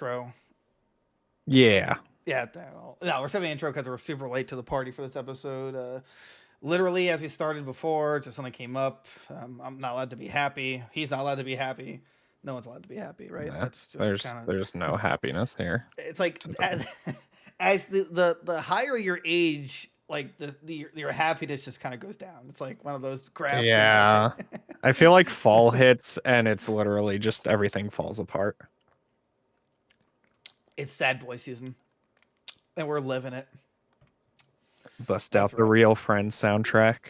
Intro. Yeah. Yeah, no, we're skipping the intro because we're super late to the party for this episode. Literally, as we started before, just something came up. I'm not allowed to be happy. He's not allowed to be happy. No one's allowed to be happy, right? Nah, That's just kind of. there's no happiness here. It's like as the higher your age, like your happiness just kind of goes down. It's like one of those graphs. Yeah. I feel like fall hits and it's literally just everything falls apart. It's sad boy season, and we're living it. Bust out the Real Friends soundtrack.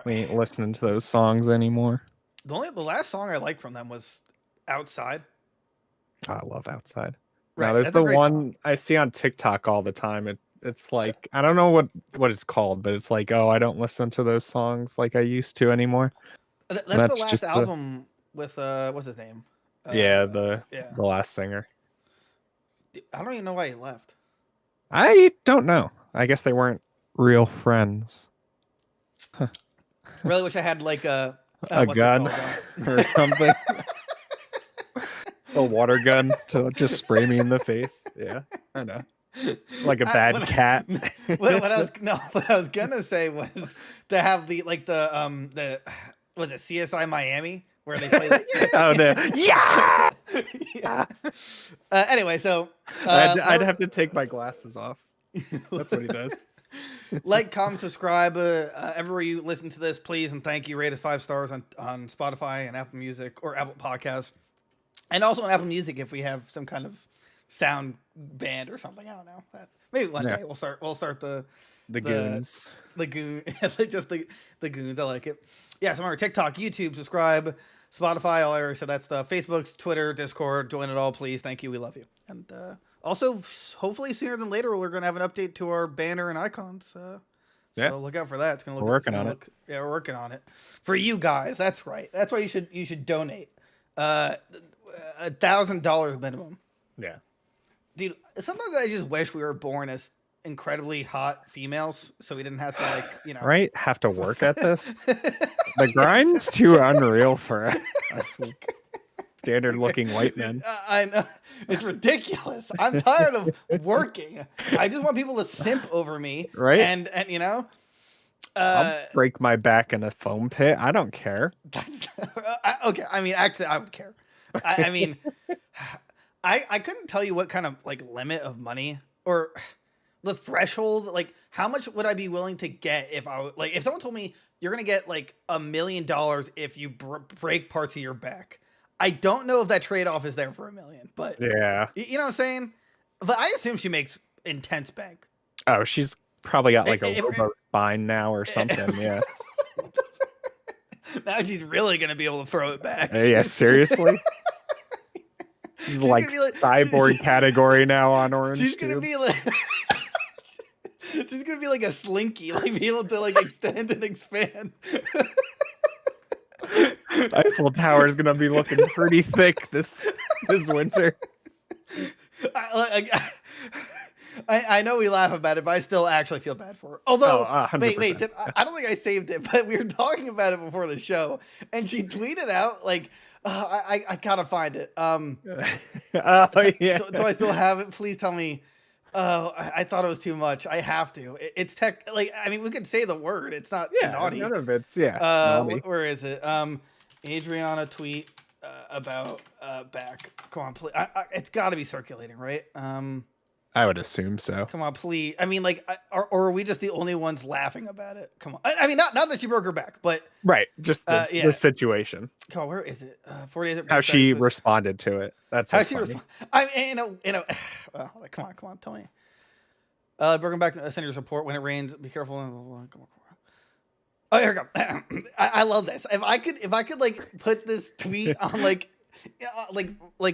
We ain't listening to those songs anymore. The last song I liked from them was Outside. I love Outside. Right, now there's that's the a great one song. I see on TikTok all the time. It's like I don't know what it's called, but it's like, oh, I don't listen to those songs like I used to anymore. That's the That's last just album with what's his name? the Yeah. last singer. I don't even know why he left. I don't know. I guess they weren't real friends. Really wish I had like a gun or something. A water gun to just spray me in the face. Yeah, I know. Like a bad cat. What I was gonna say was to have the was it CSI Miami where they play like, yeah! Yeah. Anyway, so I'd have to take my glasses off. That's what he does. Like, comment, subscribe everywhere you listen to this, please, and thank you. Rate us 5 stars on Spotify and Apple Music or Apple Podcasts, and also on Apple Music if we have some kind of sound band or something. I don't know. Maybe one day we'll start the Goons. The Goon, just the Goons. I like it. Yeah. So remember, TikTok, YouTube, subscribe, Spotify. All I already said that stuff. Facebook, Twitter, Discord. Join it all, please. Thank you. We love you. And also, hopefully sooner than later, we're gonna have an update to our banner and icons. So look out for that. It's gonna look. We're working on it. Yeah, we're working on it for you guys. That's right. That's why you should donate. $1,000 minimum. Yeah. Dude, sometimes I just wish we were born as incredibly hot females, so we didn't have to right, have to work at this. The grind's too unreal for us standard looking white men. I know, it's ridiculous. I'm tired of working. I just want people to simp over me, right? And I'll break my back in a foam pit. I don't care. Okay, I mean, actually, I would care. I mean, I couldn't tell you what kind of like limit of money or the threshold, like how much would I be willing to get if if someone told me you're gonna get like $1 million if you break parts of your back. I don't know if that trade-off is there for $1 million, but yeah, you know what I'm saying. But I assume she makes intense bank. Oh, she's probably got like a robo spine now or something. Yeah. Now she's really gonna be able to throw it back. Yeah, seriously. He's like cyborg category now on Orange. She's gonna be like she's gonna be like a slinky, like be able to like extend and expand. Eiffel Tower is gonna be looking pretty thick this winter. I know we laugh about it, but I still actually feel bad for her. Although, wait, I don't think I saved it, but we were talking about it before the show, and she tweeted out like. I gotta find it. Oh yeah. Do I still have it? Please tell me. Oh, I thought it was too much. I have to. It's tech. Like, I mean, we could say the word. It's not naughty. None of it's naughty. Where is it? Adriana tweet about back. Come on, please. It's got to be circulating, right? I would assume so. Come on, please. I mean, like, or are we just the only ones laughing about it? Come on. I mean, not that she broke her back, but right, just the situation. Come on, where is it? 4 days. How she responded to it. That's how she responded. I mean, well, come on, tell me. Broken back. Send your support when it rains. Be careful. Oh, here we go. I love this. If I could like put this tweet on like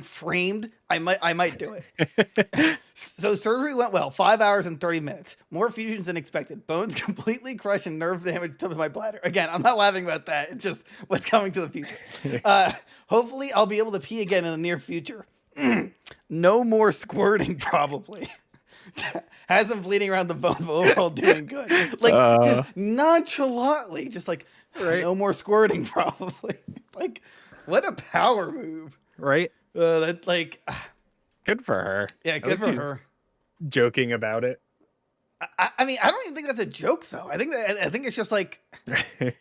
framed, I might do it. So surgery went well. 5 hours and 30 minutes. More fusions than expected. Bones completely crushed and nerve damage to my bladder. Again, I'm not laughing about that. It's just what's coming to the future. Hopefully, I'll be able to pee again in the near future. No more squirting, probably. Hasn't bleeding around the bone, but overall doing good. Like just nonchalantly, just like no more squirting, probably. Like what a power move, right? That like Good for her. Yeah, At good least for she's her. joking about it. I mean, I don't even think that's a joke though. I think it's just like A you know,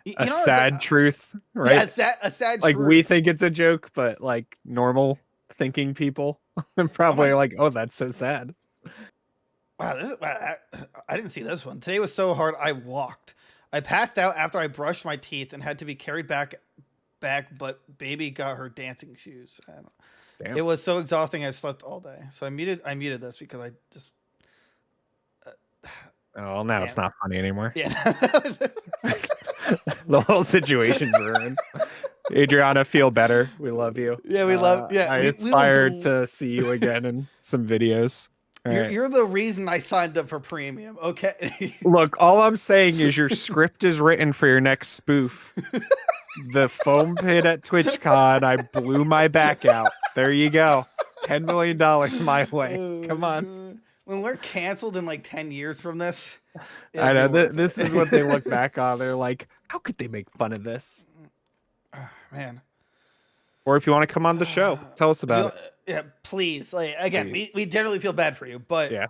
it's like sad truth, yeah, right? a sad Like we truth. think it's a joke, but like normal thinking people Oh my probably like, oh, that's so sad. wow, I didn't see this one. Today was so hard. I walked. I passed out after I brushed my teeth and had to be carried back. But baby got her dancing shoes. I don't know. It Damn. was so exhausting. I slept all day. So I muted this because I just Oh, well, now it's damn. not funny anymore. Yeah. The whole situation's ruined. Adriana, feel better. We love you. Yeah, we love. Yeah, I we will aspired to see you again in some videos. All right. You're the reason I signed up for premium. Okay. Look, all I'm saying is your script is written for your next spoof. The foam pit at TwitchCon, I blew my back out. There you go. $10 million my way. Oh Come my on. God. When we're canceled in like 10 years from this, I know. it'll be worth This it. is what they look back on. They're like, how could they make fun of this? Oh, man. Or if you want to come on the show, tell us about it. Yeah, please. Like again, Please. we generally feel bad for you, but Yeah.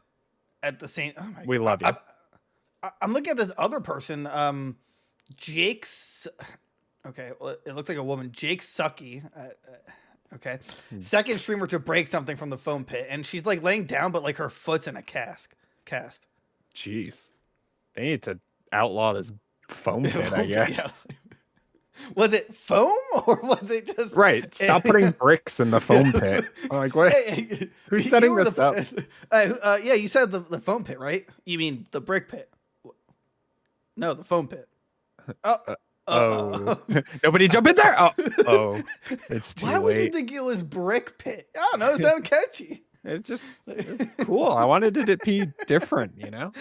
at the same, oh my We God. love you. I'm looking at this other person, Jake's. Okay, well, it looks like a woman, Jake Sucky. Okay, second streamer to break something from the foam pit, and she's like laying down, but like her foot's in a cast. Jeez. They need to outlaw this foam pit, I guess. Yeah. Was it foam or was it just Right. Stop putting bricks in the foam pit. Like what? Hey, Who's you setting were this the- up? yeah, you said the foam pit, right? You mean the brick pit? No, the foam pit. Oh, nobody jump in there. Oh, it's too Why would you late. think it was brick pit? I don't know. It sounded catchy. It's cool. I wanted it to be different, you know?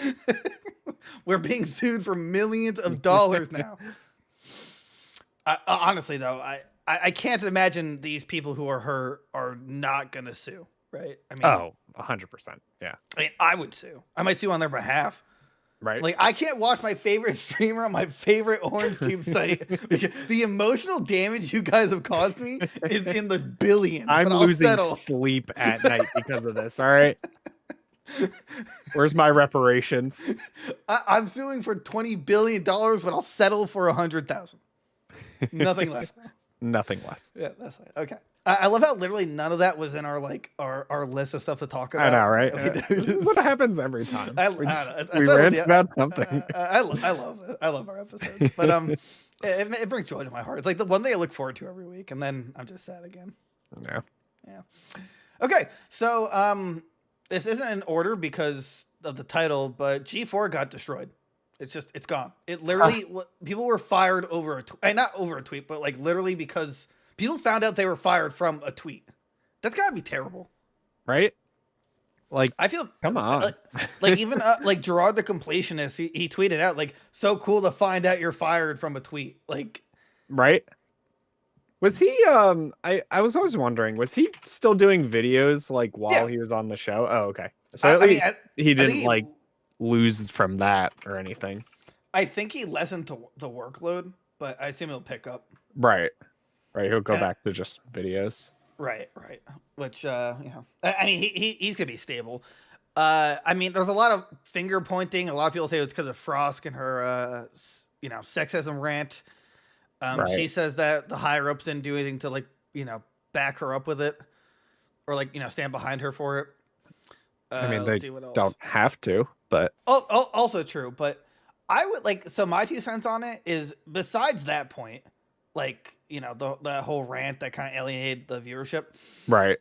We're being sued for millions of dollars now. Honestly, though, I can't imagine these people who are her are not gonna sue, right? I mean, Oh, 100%. Yeah. I mean, I would sue. I might sue on their behalf. Right. Like, I can't watch my favorite streamer on my favorite Orange Cube site because the emotional damage you guys have caused me is in the billions. I'm but I'll losing settle. sleep at night because of this. All right. Where's my reparations? I'm suing for $20 billion, but I'll settle for 100,000. Nothing less. Nothing less. Yeah, that's right. Okay. I love how literally none of that was in our like our list of stuff to talk about. I know, right? This is what happens every time. We rant about something. I love our episodes, but it brings joy to my heart. It's like the one thing I look forward to every week, and then I'm just sad again. Yeah. Yeah. Okay, so this isn't in order because of the title, but G4 got destroyed. It's gone. It literally people were fired over a tweet, not over a tweet, but like literally because people found out they were fired from a tweet. That's gotta be terrible, Right? Like, I feel. come on. Like even like Gerard the completionist, he tweeted out like, "So cool to find out you're fired from a tweet." Like, right? Was he I was always wondering, was he still doing videos like while he was on the show? Oh, okay. So at least he didn't like lose from that or anything. I think he lessened the workload, but I assume he'll pick up. Right. He'll go back to just videos. Right. Which I mean, he's gonna be stable. I mean, there's a lot of finger pointing. A lot of people say it's because of Frost and her sexism rant. She says that the higher ups didn't do anything to like back her up with it, or like stand behind her for it. I mean, they don't have to, but also true. But I would like, so my 2 cents on it is, besides that point, like the whole rant that kind of alienated the viewership. Right.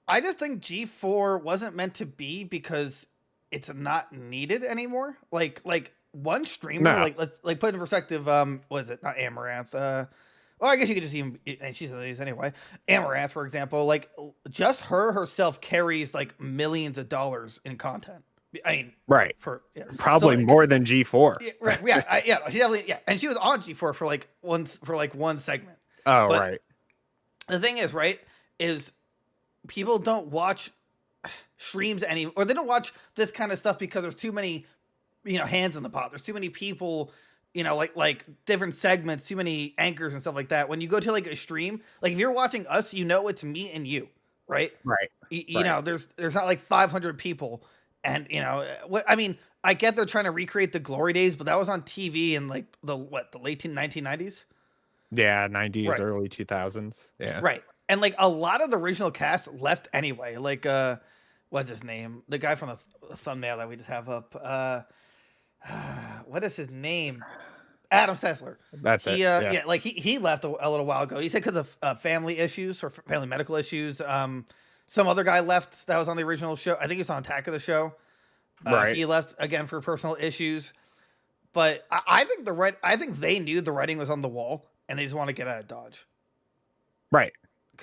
I just think G4 wasn't meant to be because it's not needed anymore. Like one streamer, let's put it in perspective. Was it not Amaranth? Well, I guess you could just even, and she's one of these anyway. Amaranth, for example, like just herself carries like millions of dollars in content. I mean, right. Probably so, more than G4. Yeah, right. She definitely, and she was on G4 for one segment. Oh, but right. The thing is, right, is people don't watch streams or they don't watch this kind of stuff because there's too many, hands in the pot. There's too many people, like different segments, too many anchors and stuff like that. When you go to like a stream, like if you're watching us, it's me and you. right? Right. You know, there's not like 500 people, and you know, what I mean. I get they're trying to recreate the glory days, but that was on TV in like the late 1990s. Yeah, 90s, Right. early 2000s. Yeah. Right. And like a lot of the original cast left anyway. Like what's his name? The guy from the thumbnail that we just have up. What is his name? Adam Sessler. That's it. Yeah. Yeah, like he left a little while ago. He said because of family issues or family medical issues. Some other guy left that was on the original show. I think he was on Attack of the Show. Right. He left again for personal issues. But I think I think they knew the writing was on the wall and they just want to get out of Dodge. Right.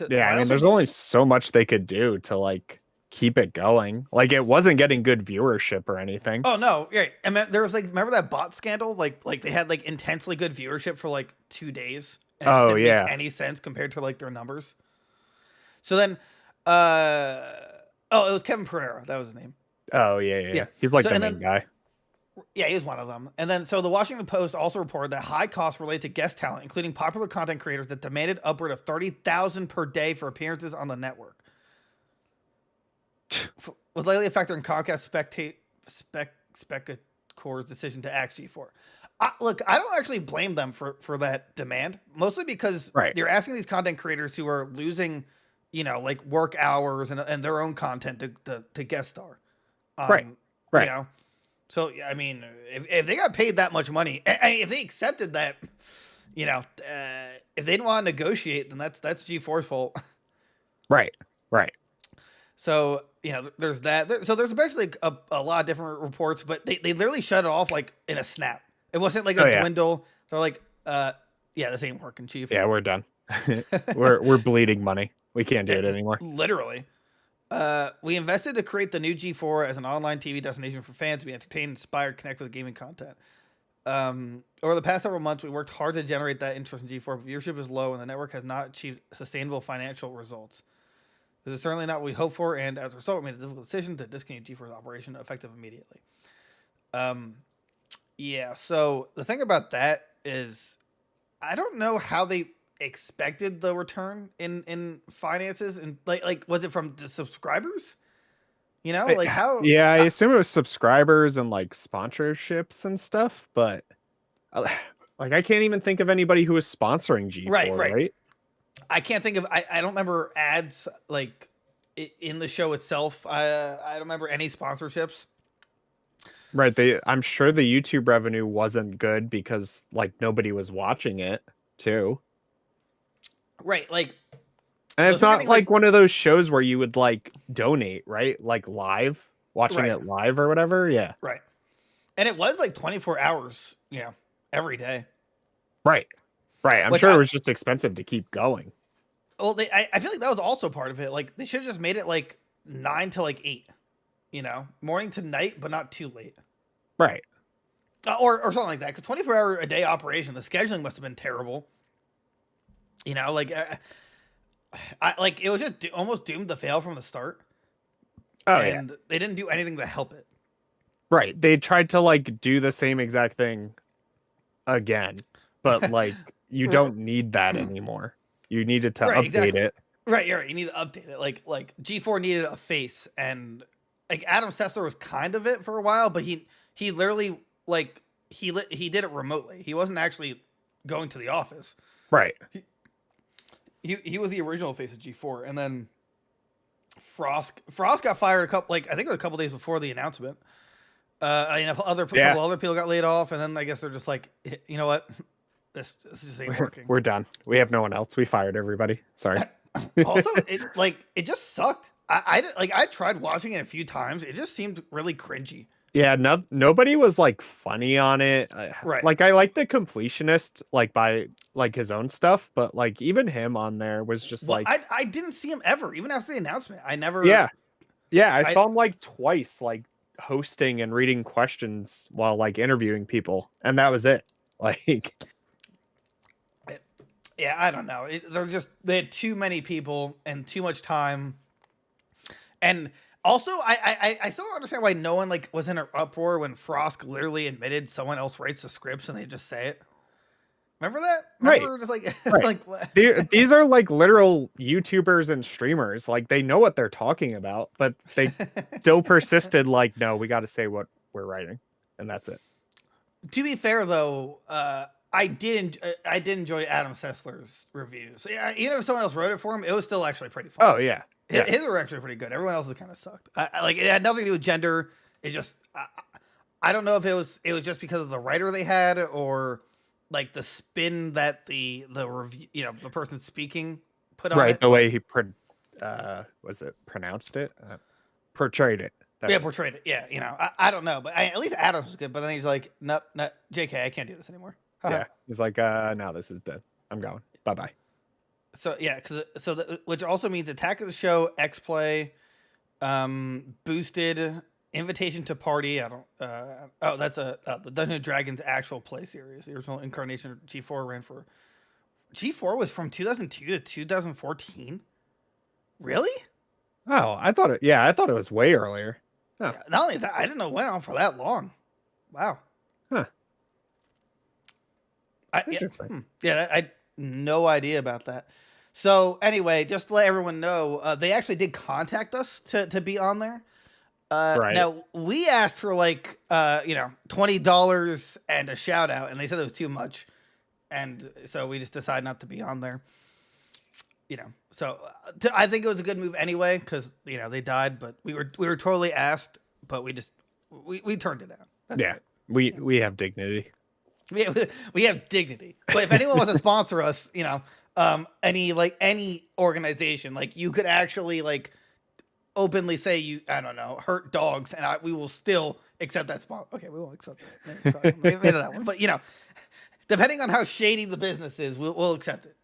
Yeah, I mean, there's only so much they could do to like keep it going. Like it wasn't getting good viewership or anything. Oh no, right. And there was like, remember that bot scandal? Like they had like intensely good viewership for like 2 days. And it didn't make any sense compared to like their numbers. So then, it was Kevin Pereira. That was his name. Oh yeah. He's like the main guy. Yeah, he was one of them. And then, so the Washington Post also reported that high costs related to guest talent, including popular content creators that demanded upward of $30,000 per day for appearances on the network. Was likely a factor in Comcast Specacor's decision to axe G4. Look, I don't actually blame them for that demand, mostly because they're asking these content creators who are losing, you know, like work hours and their own content to guest star. Right. You know? So, I mean, if they got paid that much money, if they accepted that, you know, if they didn't want to negotiate, then that's G4's fault. Right. So, you know, there's that. So there's basically a lot of different reports, but they literally shut it off like in a snap. It wasn't like a dwindle. They're like, yeah, this ain't working, Chief. Yeah, we're done. we're bleeding money. We can't do it anymore. Literally. We invested to create the new G4 as an online TV destination for fans to be entertained, inspired, connect with gaming content. Over the past several months, we worked hard to generate that interest in G4, but viewership is low and the network has not achieved sustainable financial results. This is certainly not what we hoped for, and as a result, we made a difficult decision to discontinue G4's operation effective immediately. Yeah, so the thing about that is I don't know how they expected the return in finances, and like was it from the subscribers? You know, like how? Yeah, I assume it was subscribers and like sponsorships and stuff, but like I can't even think of anybody who was sponsoring G4, right? I can't think of. I don't remember ads like in the show itself. I don't remember any sponsorships. Right. I'm sure the YouTube revenue wasn't good because like nobody was watching it too. Right. Like, and it's not like one of those shows where you would like donate, right? Like live, watching it live or whatever. Yeah. Right. And it was like 24 hours, you know, every day. Right. I'm sure it was just expensive to keep going. Well, I feel like that was also part of it. Like they should have just made it like 9 to like 8, you know, morning to night, but not too late. Right. Or something like that. Because 24-hour a day operation, the scheduling must have been terrible. You know, like, it was just almost doomed to fail from the start. Oh, and they didn't do anything to help it. Right. They tried to like do the same exact thing again, but like you don't need that anymore. You needed to update it. Right. You need to update it. Like G4 needed a face, and like Adam Sessler was kind of it for a while, but he literally like he did it remotely. He wasn't actually going to the office. Right. He was the original face of G4, and then Frost got fired I think it was a couple days before the announcement. You know, other people got laid off, and then I guess they're just like, you know what, this just ain't working. We're done. We have no one else. We fired everybody. Sorry. Also, it just sucked. I tried watching it a few times. It just seemed really cringy. Yeah, nobody was like funny on it. Right. Like I like the completionist like by like his own stuff, but like even him on there was just like I didn't see him ever, even after the announcement. I never. Yeah, I saw him like twice, like hosting and reading questions while like interviewing people, and that was it. Like, yeah, I don't know. They had too many people and too much time, and. Also, I still don't understand why no one was in an uproar when Frost literally admitted someone else writes the scripts and they just say it. Remember that? Right. Remember just like Right. like These are like literal YouTubers and streamers. Like they know what they're talking about, but they still persisted. Like, no, we got to say what we're writing, and that's it. To be fair, though, I did enjoy Adam Sessler's reviews. Yeah, even if someone else wrote it for him, it was still actually pretty fun. Oh yeah, yeah. His were actually pretty good. Everyone else's kind of sucked. Like it had nothing to do with gender. It's just I don't know if it was just because of the writer they had or like the spin that the review the person speaking put on it. The way he was it pronounced it, portrayed it. That's portrayed it. Yeah, I don't know, but at least Adams was good. But then he's like, nope, JK, I can't do this anymore. Yeah, he's like, no, this is dead. I'm going. Bye bye. So yeah, which also means Attack of the Show, X Play, boosted, Invitation to Party. I don't. That's the Dungeons and Dragons actual play series. The original incarnation of G4 ran for. G4 was from 2002 to 2014. Really? Oh, I thought it was way earlier. Oh. Yeah, not only that, I didn't know it went on for that long. Wow. Huh. Interesting. Yeah, I had no idea about that. So anyway, just to let everyone know, they actually did contact us to be on there. Right. Now we asked for like $20 and a shout out, and they said it was too much, and so we just decided not to be on there. So I think it was a good move anyway because they died, but we were totally asked, but we turned it down. That's yeah, it. we have dignity. We have dignity. But if anyone wants to sponsor us, any organization, like you could actually like openly say I don't know, hurt dogs, and we will still accept that sponsor. Okay, we won't accept that. Maybe that one, but depending on how shady the business is, we'll accept it.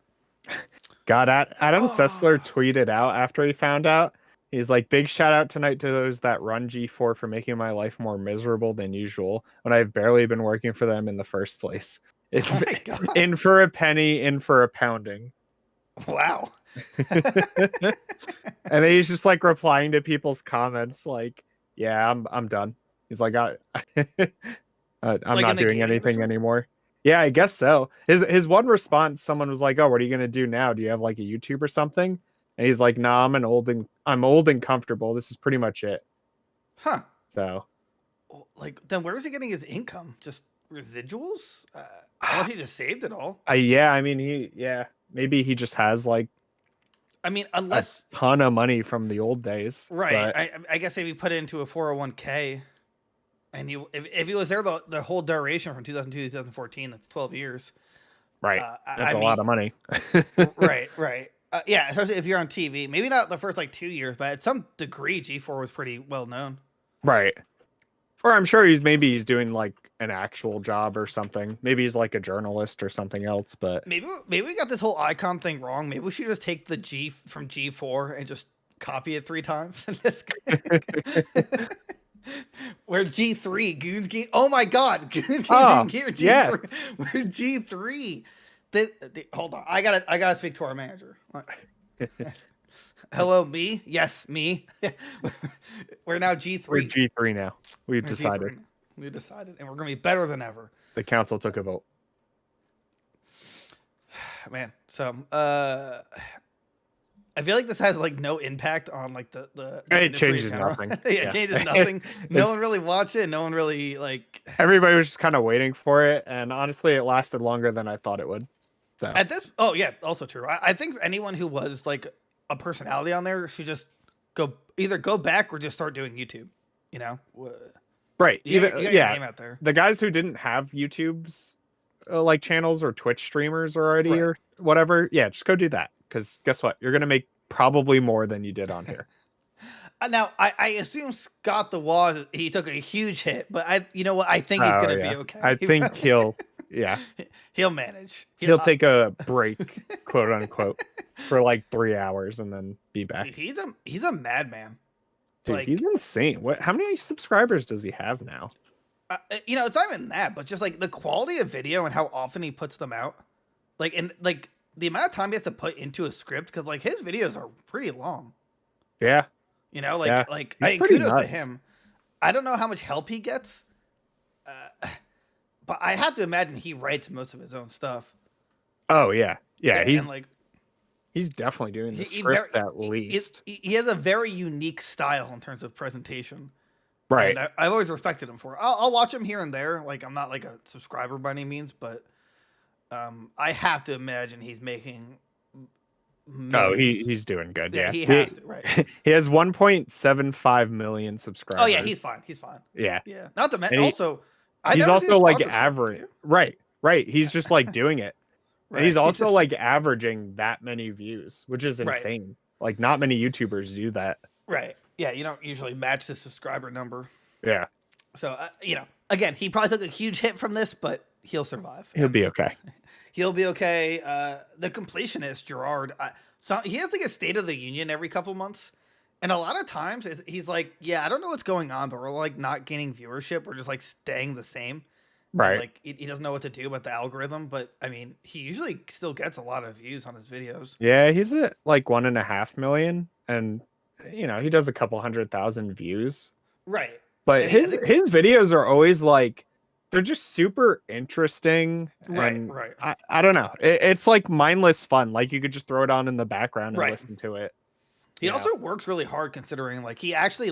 God, Adam Sessler tweeted out after he found out. He's like, big shout out tonight to those that run G4 for making my life more miserable than usual when I've barely been working for them in the first place. In for a penny, in for a pounding. Wow. And then he's just like replying to people's comments like, yeah, I'm done. He's like, I'm not doing anything anymore. Yeah, I guess so. His one response, someone was like, "Oh, what are you gonna do now? Do you have like a YouTube or something?" And he's like, "Nah, I'm old and comfortable. This is pretty much it." Huh. So, like, then where is he getting his income? Just residuals? I don't know if he just saved it all. Yeah, I mean, maybe he just has like, I mean, unless a ton of money from the old days, right? But I guess if he put it into a 401k. And if he was there the whole duration from 2002 to 2014, that's 12 years. Right. That's a lot of money. Right. Yeah, especially if you're on TV. Maybe not the first 2 years, but at some degree, G4 was pretty well known. Right. Or I'm sure he's doing like an actual job or something. Maybe he's like a journalist or something else. But maybe we got this whole icon thing wrong. Maybe we should just take the G from G4 and just copy it 3 times. We're G3 Goons Game. Oh my God, Goons Game here. G3. Yes. We're G3. Hold on, I gotta speak to our manager. Hello, me. Yes, me. We're now G3. We're G3 now. We've decided. We decided, and we're gonna be better than ever. The council took a vote. Man, so I feel like this has like no impact on like the it changes nothing. It changes nothing. No one really watched it. No one really like. Everybody was just kind of waiting for it, and honestly, it lasted longer than I thought it would. So at this, also true. I think anyone who was like a personality on there should just either go back or just start doing YouTube. Right? You got your name out there. The guys who didn't have YouTube's like channels or Twitch streamers already or whatever, just go do that. Because guess what? You're going to make probably more than you did on here. Now, I assume Scott the Waz, he took a huge hit, but I think he's going to be okay. I think he'll manage. He'll take a break, quote unquote, for like 3 hours and then be back. Dude, he's a madman. Dude, he's insane. How many subscribers does he have now? It's not even that, but just like the quality of video and how often he puts them out. The amount of time he has to put into a script, because like his videos are pretty long. Yeah. Kudos to him. I don't know how much help he gets, but I have to imagine he writes most of his own stuff. Oh yeah, yeah. Yeah, and like he's definitely doing the he scripts very at least. he has a very unique style in terms of presentation. Right. And I've always respected him for it. I'll watch him here and there. Like I'm not like a subscriber by any means, but I have to imagine he's making Oh, millions. he's doing good. Yeah, Yeah, he has to, right? he has 1.75 million Oh yeah, subscribers. he's fine. He's fine. Yeah, Yeah, not the and also. I he's never see also a like sponsorship. average. Right, right. He's just like doing it, and he's Right. also like averaging that many views, which is Right. insane. Like not many YouTubers do that. Right. Yeah, you don't usually match the subscriber number. Yeah, So again, he probably took a huge hit from this, but he'll survive. he'll be okay. He'll be okay. The completionist Gerard, so he has like a State of the Union every couple months, and a lot of times he's like, "Yeah, I don't know what's going on, but we're like not gaining viewership. We're just like staying the same." And Right. like he doesn't know what to do about the algorithm, but I mean, he usually still gets a lot of views on his videos. Yeah, he's at like 1.5 million, and he does a couple 100,000 views. Right. But And his videos are always like they're just super interesting, and right. I don't know. It's like mindless fun. Like you could just throw it on in the background and Right. listen to it. He also works really hard considering like he actually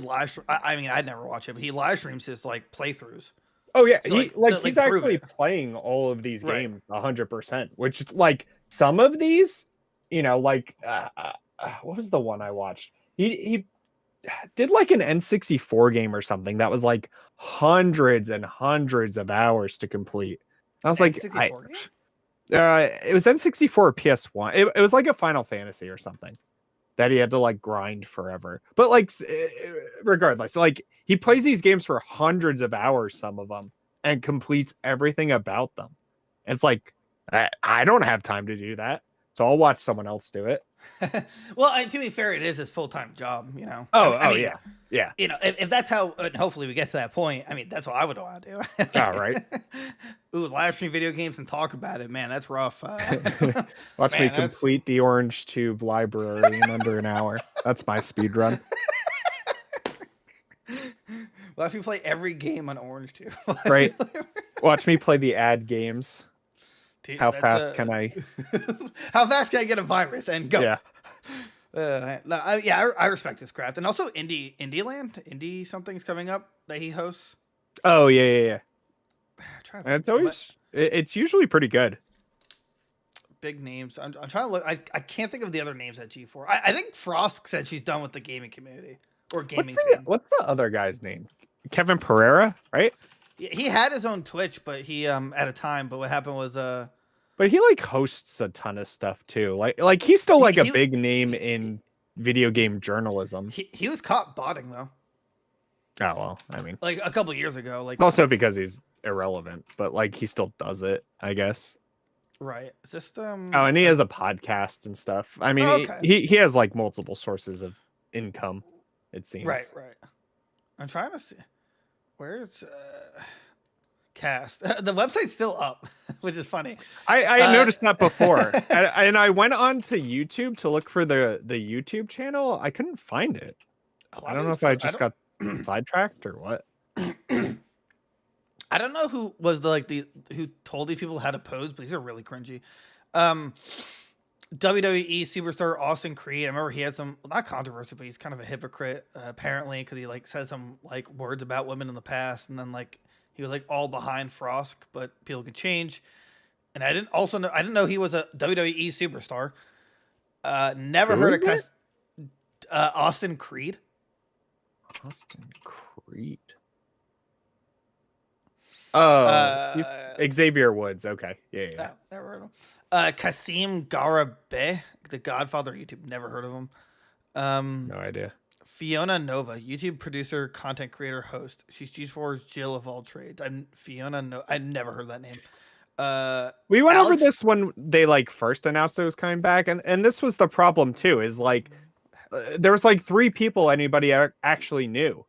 I mean, I'd never watch it, but he live streams his like playthroughs. Oh yeah, So, he's actually playing all of these games 100%. Which like some of these, like what was the one I watched? He did like an N64 game or something that was like hundreds and hundreds of hours to complete. I was like, it was N64 or PS1. It was like a Final Fantasy or something that he had to like grind forever. But like, regardless, like he plays these games for hundreds of hours, some of them, and completes everything about them. It's like, I don't have time to do that. So I'll watch someone else do it. Well, to be fair, it is his full-time job, I mean, yeah. If that's how, and hopefully we get to that point. I mean, that's what I would want to do. Oh, right. Ooh, live stream video games and talk about it, man. That's rough. Watch me complete the Orange Tube library in under an hour. That's my speed run. Watch me play every game on Orange Tube. Right. Watch me play the ad games. Dude, how fast can I? How fast can I get a virus and go? Yeah. I respect this craft, and also Indie something's coming up that he hosts. Oh yeah. And it's usually pretty good. Big names. I'm trying to look. I can't think of the other names at G4. I think Frost said she's done with the gaming community or gaming. What's the other guy's name? Kevin Pereira, right? He had his own Twitch, but he at a time. But what happened was But he like hosts a ton of stuff too. Like he's still like a big name in video game journalism. He was caught botting though. Oh well, I mean, like a couple years ago. Like also because he's irrelevant, but like he still does it, I guess. Right. Is this Oh, and he has a podcast and stuff. I mean, he has like multiple sources of income. It seems. Right. I'm trying to see. Where's Cast? The website's still up, which is funny. I noticed that before, and I went on to YouTube to look for the YouTube channel. I couldn't find it. I don't know if I just got sidetracked or what. I don't know who was who told these people how to pose, but these are really cringy. WWE superstar Austin Creed. I remember he had some not controversy, but he's kind of a hypocrite apparently because he like said some like words about women in the past, and then like he was like all behind Frosk, but people can change. And I didn't know he was a WWE superstar. Never heard of Austin Creed. Austin Creed. Oh, he's Xavier Woods. Okay, yeah. Never heard of him. Kasim Garabeh, the Godfather YouTube. Never heard of him. No idea. Fiona Nova, YouTube producer, content creator, host. She's G4's Jill of all trades. I never heard that name. We went over this when they like first announced it was coming back, and this was the problem too. Is like there was like 3 people anybody actually knew,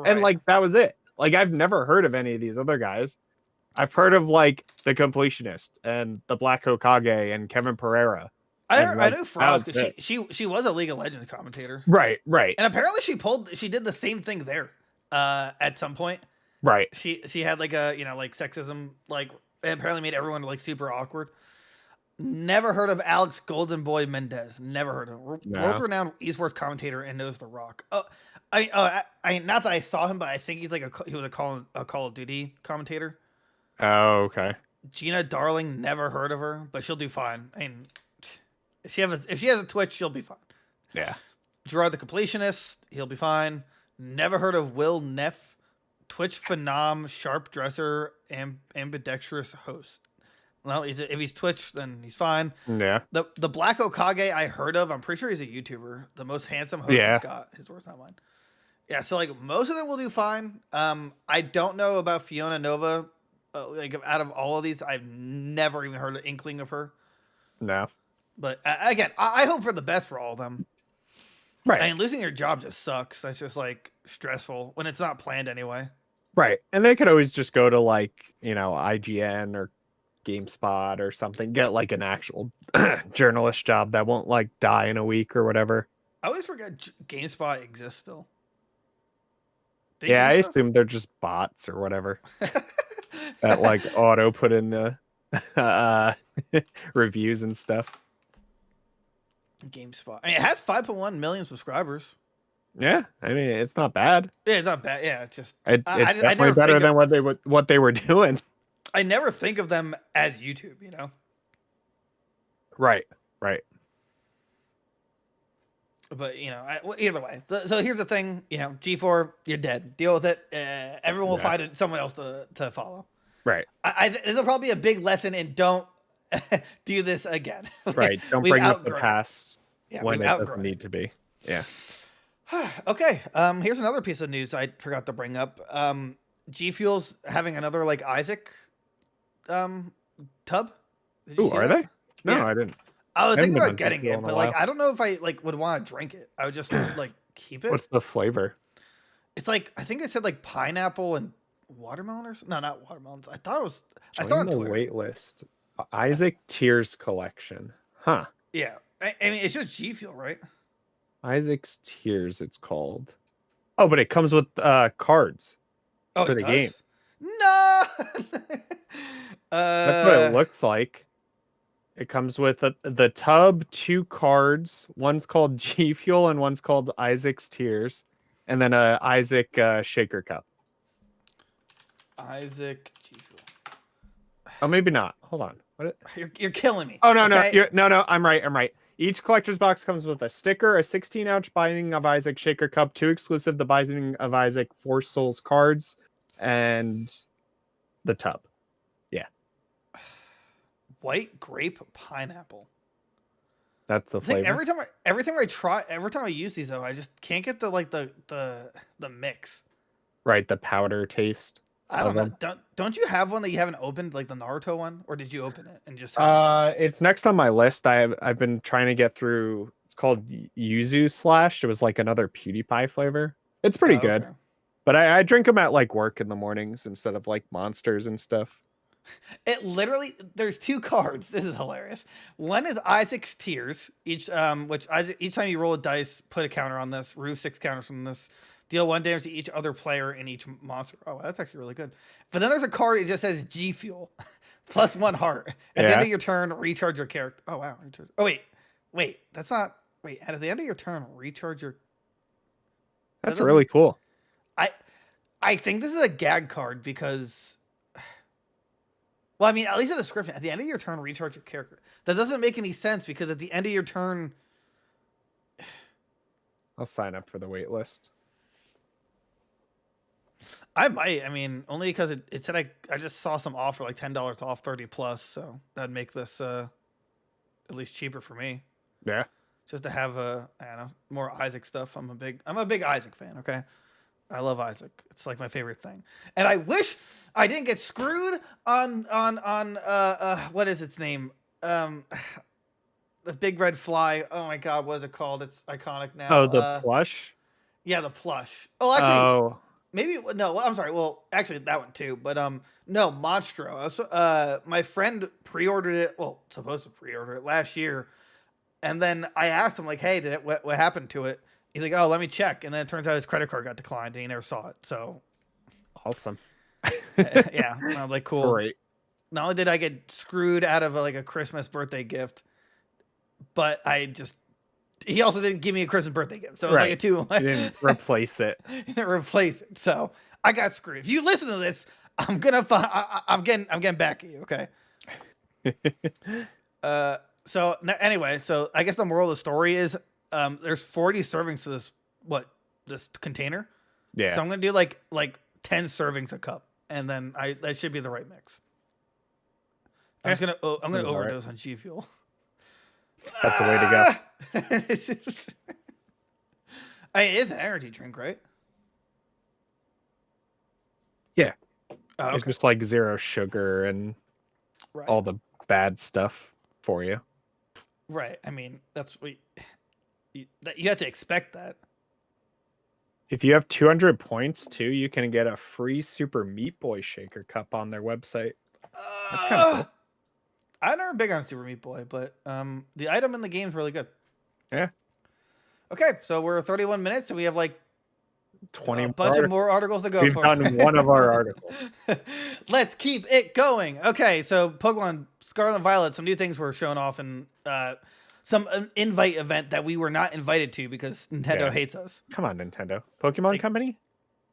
and like that was it. Like I've never heard of any of these other guys. I've heard of like the Completionist and the Black Hokage and Kevin Pereira. I knew Frost because she was a League of Legends commentator. Right. And apparently she did the same thing there at some point. Right. She had like a like sexism like and apparently made everyone like super awkward. Never heard of Alex Golden Boy Mendez. Never heard of him. No. World-renowned esports commentator and knows The Rock. Oh, I not that I saw him, but I think he's like he was a Call of Duty commentator. Oh, okay. Gina Darling, never heard of her, but she'll do fine. I mean, if she has a Twitch, she'll be fine. Yeah. Gerard the Completionist, he'll be fine. Never heard of Will Neff, Twitch phenom, sharp dresser, ambidextrous host. Well, if he's Twitch, then he's fine. Yeah. The Black Okage I heard of. I'm pretty sure he's a YouTuber. The most handsome host Yeah. we've got. His words, not mine. Yeah, so like most of them will do fine. I don't know about Fiona Nova. Like out of all of these, I've never even heard an inkling of her. No. But again, I hope for the best for all of them. Right. I mean, losing your job just sucks. That's just like stressful when it's not planned anyway. Right. And they could always just go to like, IGN or GameSpot or something, get like an actual journalist job that won't like die in a week or whatever. I always forget GameSpot exists still. I assume they're just bots or whatever that like auto put in the reviews and stuff. GameSpot. I mean, it has 5.1 million subscribers. Yeah, I mean it's not bad. Yeah, it's not bad. Yeah, it's just it's definitely better than what they were doing. I never think of them as YouTube, Right. But either way. So here's the thing, G4, you're dead. Deal with it. Everyone will find someone else to follow. Right. This will probably be a big lesson in don't do this again. Right. Don't bring up the past when it doesn't need to be. Yeah. Okay. Here's another piece of news I forgot to bring up. G Fuel's having another like Isaac tub. Ooh, are they? No, Yeah. I didn't. I was thinking about getting it, but like I don't know if I like would want to drink it. I would just like keep it. What's the flavor? It's like I think it said like pineapple and watermelon or something. No, not watermelons. I thought it was. Join I saw it on the Twitter. wait list. Isaac Tears collection. Huh. Yeah, I mean it's just G Fuel, right? Isaac's Tears, it's called. Oh, but it comes with cards for the game. No. That's what it looks like. It comes with the tub, 2 cards. One's called G Fuel and one's called Isaac's Tears, and then a Isaac shaker cup. Isaac G Fuel. Oh, maybe not. Hold on. What? You're killing me. Oh no, okay? no. I'm right. Each collector's box comes with a sticker, a 16-ounce binding of Isaac shaker cup, 2 exclusive the binding of Isaac Force Souls cards, and the tub. Yeah. White grape pineapple. That's the flavor. Every time I use these though, I just can't get the mix. Right, the powder taste. I don't know. Don't you have one that you haven't opened, like the Naruto one, or did you open it and just? It's next on my list. I've been trying to get through. It's called Yuzu Slash. It was like another PewDiePie flavor. It's pretty good, okay. But I drink them at like work in the mornings instead of like Monsters and stuff. It literally there's 2 cards. This is hilarious. One is Isaac's Tears. Each time you roll a dice, put a counter on this. Remove 6 counters from this. Deal 1 damage to each other player in each monster. Oh, that's actually really good. But then there's a card that just says G Fuel, plus 1 heart. At the end of your turn, recharge your character. Oh wow. Oh wait. That's not. Wait. At the end of your turn, recharge your. That's really cool. I think this is a gag card because. Well, I mean, at least a description. At the end of your turn, recharge your character. That doesn't make any sense because at the end of your turn. I'll sign up for the wait list. I might. I mean, only because it said I just saw some offer like $10 off 30 plus, so that'd make this at least cheaper for me. Yeah. Just to have I don't know, more Isaac stuff. I'm a big Isaac fan. Okay, I love Isaac. It's like my favorite thing. And I wish I didn't get screwed on what is its name? The big red fly. Oh my god, what is it called? It's iconic now. Oh, the plush. Yeah, the plush. Oh, actually. Maybe no. I'm sorry. Well, actually, that one too. But no, Monstro. My friend pre-ordered it. Well, supposed to pre-order it last year, and then I asked him like, "Hey, what happened to it?" He's like, "Oh, let me check." And then it turns out his credit card got declined, and he never saw it. So awesome. yeah, I was like, "Cool." Great. not only did I get screwed out of like a Christmas birthday gift, but he also didn't give me a Christmas birthday gift. So it was like a 2 He didn't replace it. He didn't replace it. So I got screwed. If you listen to this, I'm getting back at you. Okay. So anyway, so I guess the moral of the story is, there's 40 servings to this container. Yeah. So I'm gonna do like 10 servings a cup, and then that should be the right mix. I'm gonna overdose on G Fuel. That's the way to go. It is an energy drink, right? Yeah. Oh, okay. It's just like 0 sugar and all the bad stuff for you. Right. I mean, that's what you have to expect that. If you have 200 points too, you can get a free Super Meat Boy Shaker cup on their website. That's kind of cool. I'm never big on Super Meat Boy, but the item in the game is really good. Yeah. Okay, so we're 31 minutes, and we have like 20 a bunch of more articles to go. We've done one of our articles. Let's keep it going. Okay, so Pokemon Scarlet and Violet, some new things were shown off in some invite event that we were not invited to because Nintendo hates us. Come on, Nintendo. Pokemon Company?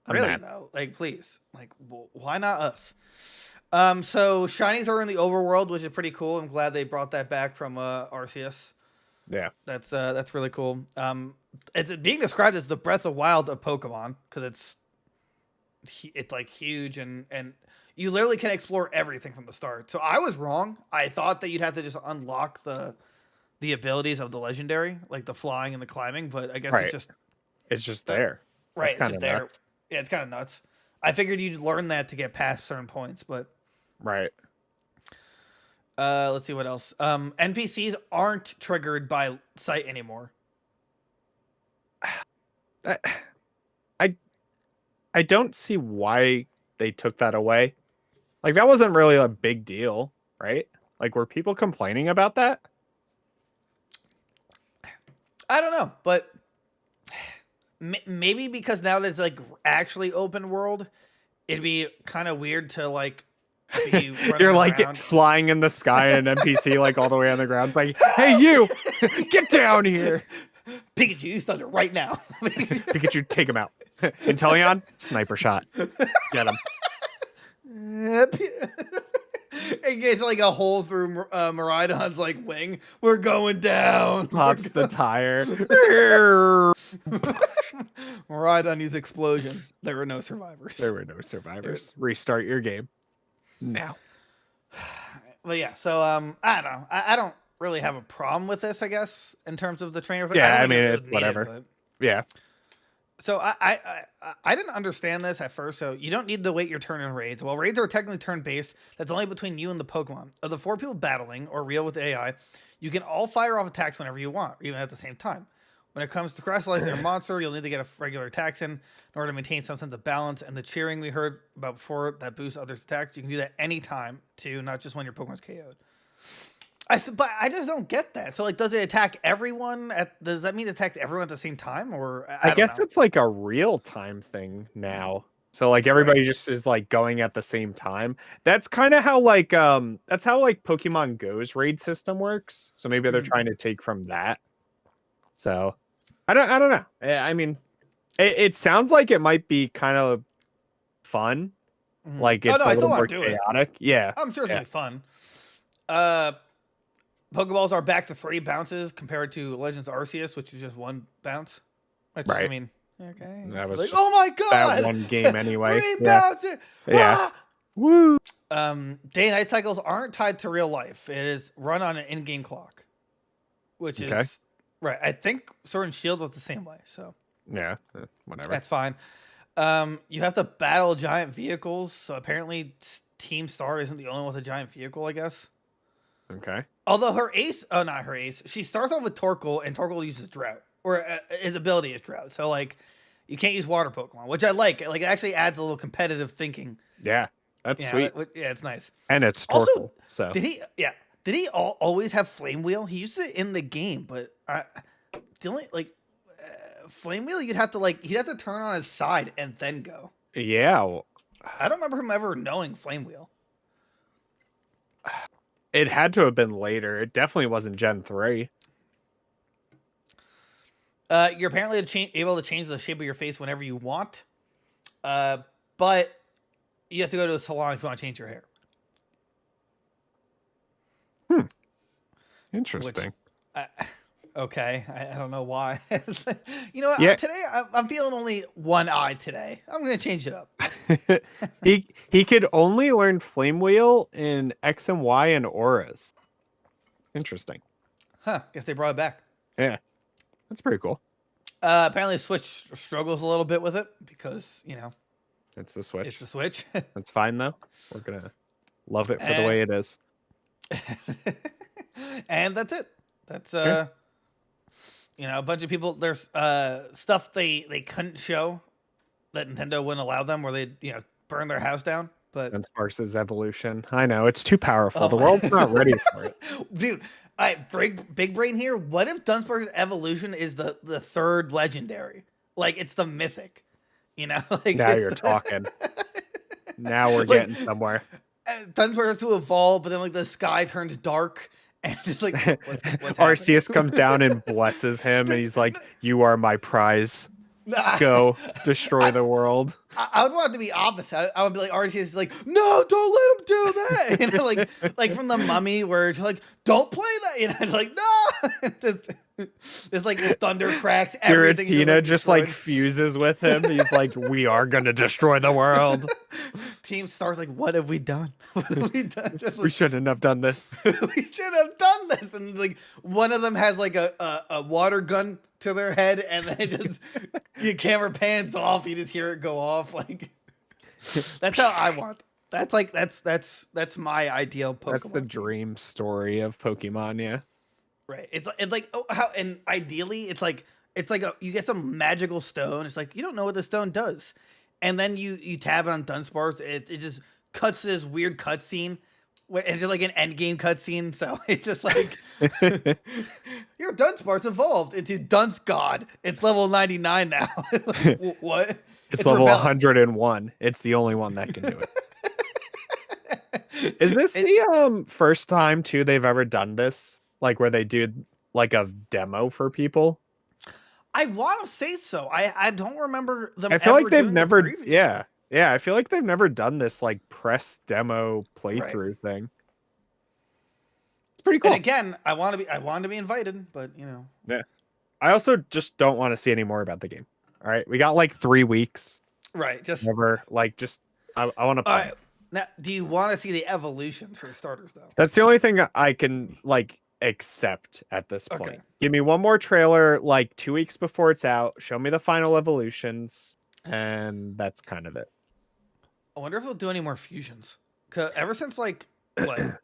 Really, though? Like, please. Like, why not us? So shinies are in the overworld, which is pretty cool. I'm glad they brought that back from Arceus. Yeah. That's really cool. It's being described as the Breath of Wild of Pokemon because it's like huge and you literally can explore everything from the start. So I was wrong. I thought that you'd have to just unlock the abilities of the legendary, like the flying and the climbing, but I guess it's just there. Right, it's just there. Nuts. Yeah, it's kind of nuts. I figured you'd learn that to get past certain points, but right. Let's see what else. NPCs aren't triggered by sight anymore. I don't see why they took that away. Like, that wasn't really a big deal, right? Like, were people complaining about that? I don't know, but maybe because now that it's like actually open world, it'd be kind of weird to like be you're like flying in the sky and an NPC like all the way on the ground. It's like, hey, you, get down here. Pikachu, use thunder right now. Pikachu, take him out. Inteleon, sniper shot. Get him. It gets like a hole through Miraidon's like wing. We're going down. Pops the tire. Miraidon used explosion. There were no survivors. Restart your game now. But yeah, so I don't know. I don't really have a problem with this, I guess, in terms of the trainer thing. Yeah, I mean, it's whatever. Yeah. So I didn't understand this at first. So you don't need to wait your turn in raids. Well, raids are technically turn-based. That's only between you and the Pokemon. Of the 4 people battling or real with AI, you can all fire off attacks whenever you want, even at the same time. When it comes to crystallizing a monster, you'll need to get a regular attacks in order to maintain some sense of balance. And the cheering we heard about before that boosts others' attacks, you can do that anytime too, not just when your Pokemon's KO'd. But I just don't get that. So, like, does it attack everyone? Does that mean it attacks everyone at the same time? Or I guess it's like a real time thing now. So, like, everybody just is like going at the same time. That's kind of how like Pokemon Go's raid system works. So maybe they're trying to take from that. So I don't know. I mean, it sounds like it might be kind of fun. Like it's a little more chaotic. Yeah, I'm sure it's gonna be fun. Pokeballs are back to 3 bounces compared to Legends Arceus, which is just 1 bounce. Which, I mean, okay. That was like, oh my god, that one game anyway. 3 bounces. Yeah. Ah! Woo. Day and night cycles aren't tied to real life. It is run on an in-game clock, which is right. I think Sword and Shield was the same way. So yeah, whatever. That's fine. You have to battle giant vehicles. So apparently, Team Star isn't the only one with a giant vehicle, I guess. Okay. Although her ace, not her ace, she starts off with Torkoal, and Torkoal uses Drought, or his ability is Drought. So like, you can't use Water Pokemon, which I like. Like, it actually adds a little competitive thinking. Yeah, that's sweet. Yeah, it's nice. And it's Torkoal. Also, so did he? Yeah, did he always have Flame Wheel? He used it in the game, but the only Flame Wheel, he'd have to turn on his side and then go. Yeah. I don't remember him ever knowing Flame Wheel. It had to have been later. It definitely wasn't Gen 3. You're apparently able to change the shape of your face whenever you want, but you have to go to a salon if you want to change your hair. Interesting. Which, okay, I don't know why. You know what? Yeah. Today I'm feeling only one eye today. I'm gonna change it up. he could only learn Flame Wheel in X and Y and auras. Interesting. Huh? Guess they brought it back. Yeah, that's pretty cool. Apparently, the Switch struggles a little bit with it because it's the Switch. It's the Switch. That's fine though. We're gonna love it for the way it is. And that's it. That's a bunch of people. There's stuff they couldn't show that Nintendo wouldn't allow them, where they burn their house down. But Dunsparce's evolution. I know it's too powerful. The world's not ready for it, dude. Big brain here. What if Dunsparce's evolution is the third legendary? Like it's the mythic. Like now you're talking. Now we're getting somewhere. Dunsparce to evolve, but then like the sky turns dark. And it's like what's Arceus comes down and blesses him, and he's like, "You are my prize. Go destroy the world." I would want it to be opposite. I would be like, Arceus is like, "No, don't let him do that." like from the Mummy, where it's like, "Don't play that." It's like, no. It's like the thunder cracks. Giratina just like fuses with him. He's like, "We are gonna destroy the world." Team Star's like, "What have we done? What have we done?" We shouldn't have done this. We should have done this. And like one of them has like a water gun to their head, and then just your camera pans off. You just hear it go off. Like that's how I want. That's like that's my ideal Pokemon. That's the dream story of Pokemon. Yeah. Right. It's like and ideally it's like you get some magical stone. It's like you don't know what the stone does, and then you tab it on Dunsparce. It just cuts to this weird cutscene, and it's just like an end game cutscene. So it's just like your Dunsparce evolved into Dunce God. It's level 99 now. Like, what? It's level 101. It's the only one that can do it. Is this the first time too they've ever done this? Like where they do like a demo for people? I want to say so. I don't remember them. I feel like they've never. Yeah. I feel like they've never done this like press demo playthrough thing. It's pretty cool. And again, I want to be invited, but Yeah. I also just don't want to see any more about the game. All right, we got like 3 weeks. Right. Just never like just. I want to. Right. Now, do you want to see the evolution for starters though? That's the only thing I can like accept at this point. Okay. Give me one more trailer like 2 weeks before it's out. Show me the final evolutions, and that's kind of it. I wonder if they'll do any more fusions. Cause ever since like what?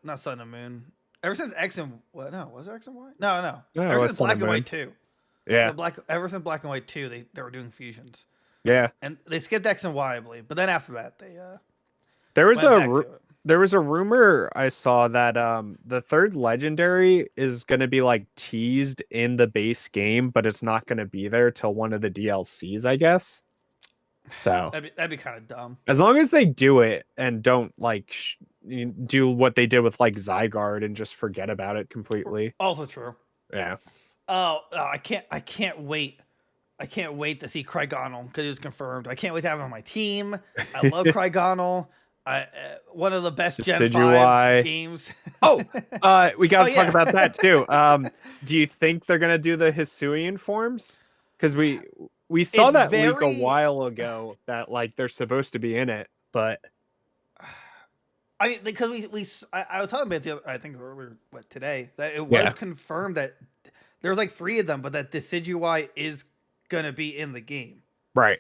Not Sun and Moon. Ever since X and what? No, was it X and Y? No. Ever since Black and White 2. Yeah. Ever since Black and White 2, they were doing fusions. Yeah. And they skipped X and Y, I believe. But then after that, they there was a rumor I saw that the third legendary is going to be like teased in the base game, but it's not going to be there till one of the DLCs, I guess. So that'd be kind of dumb. As long as they do it and don't like do what they did with like Zygarde and just forget about it completely. Also true. Yeah. Oh, I can't wait. I can't wait to see Craigonal because it was confirmed. I can't wait to have him on my team. I love Craigonal. One of the best Gen 5 games. We got to talk about that too. Do you think they're gonna do the Hisuian forms? Because we saw that leak a while ago that like they're supposed to be in it, but I mean, because I was talking about I think earlier today that it was confirmed that there was like 3 of them, but that Decidueye is gonna be in the game. Right.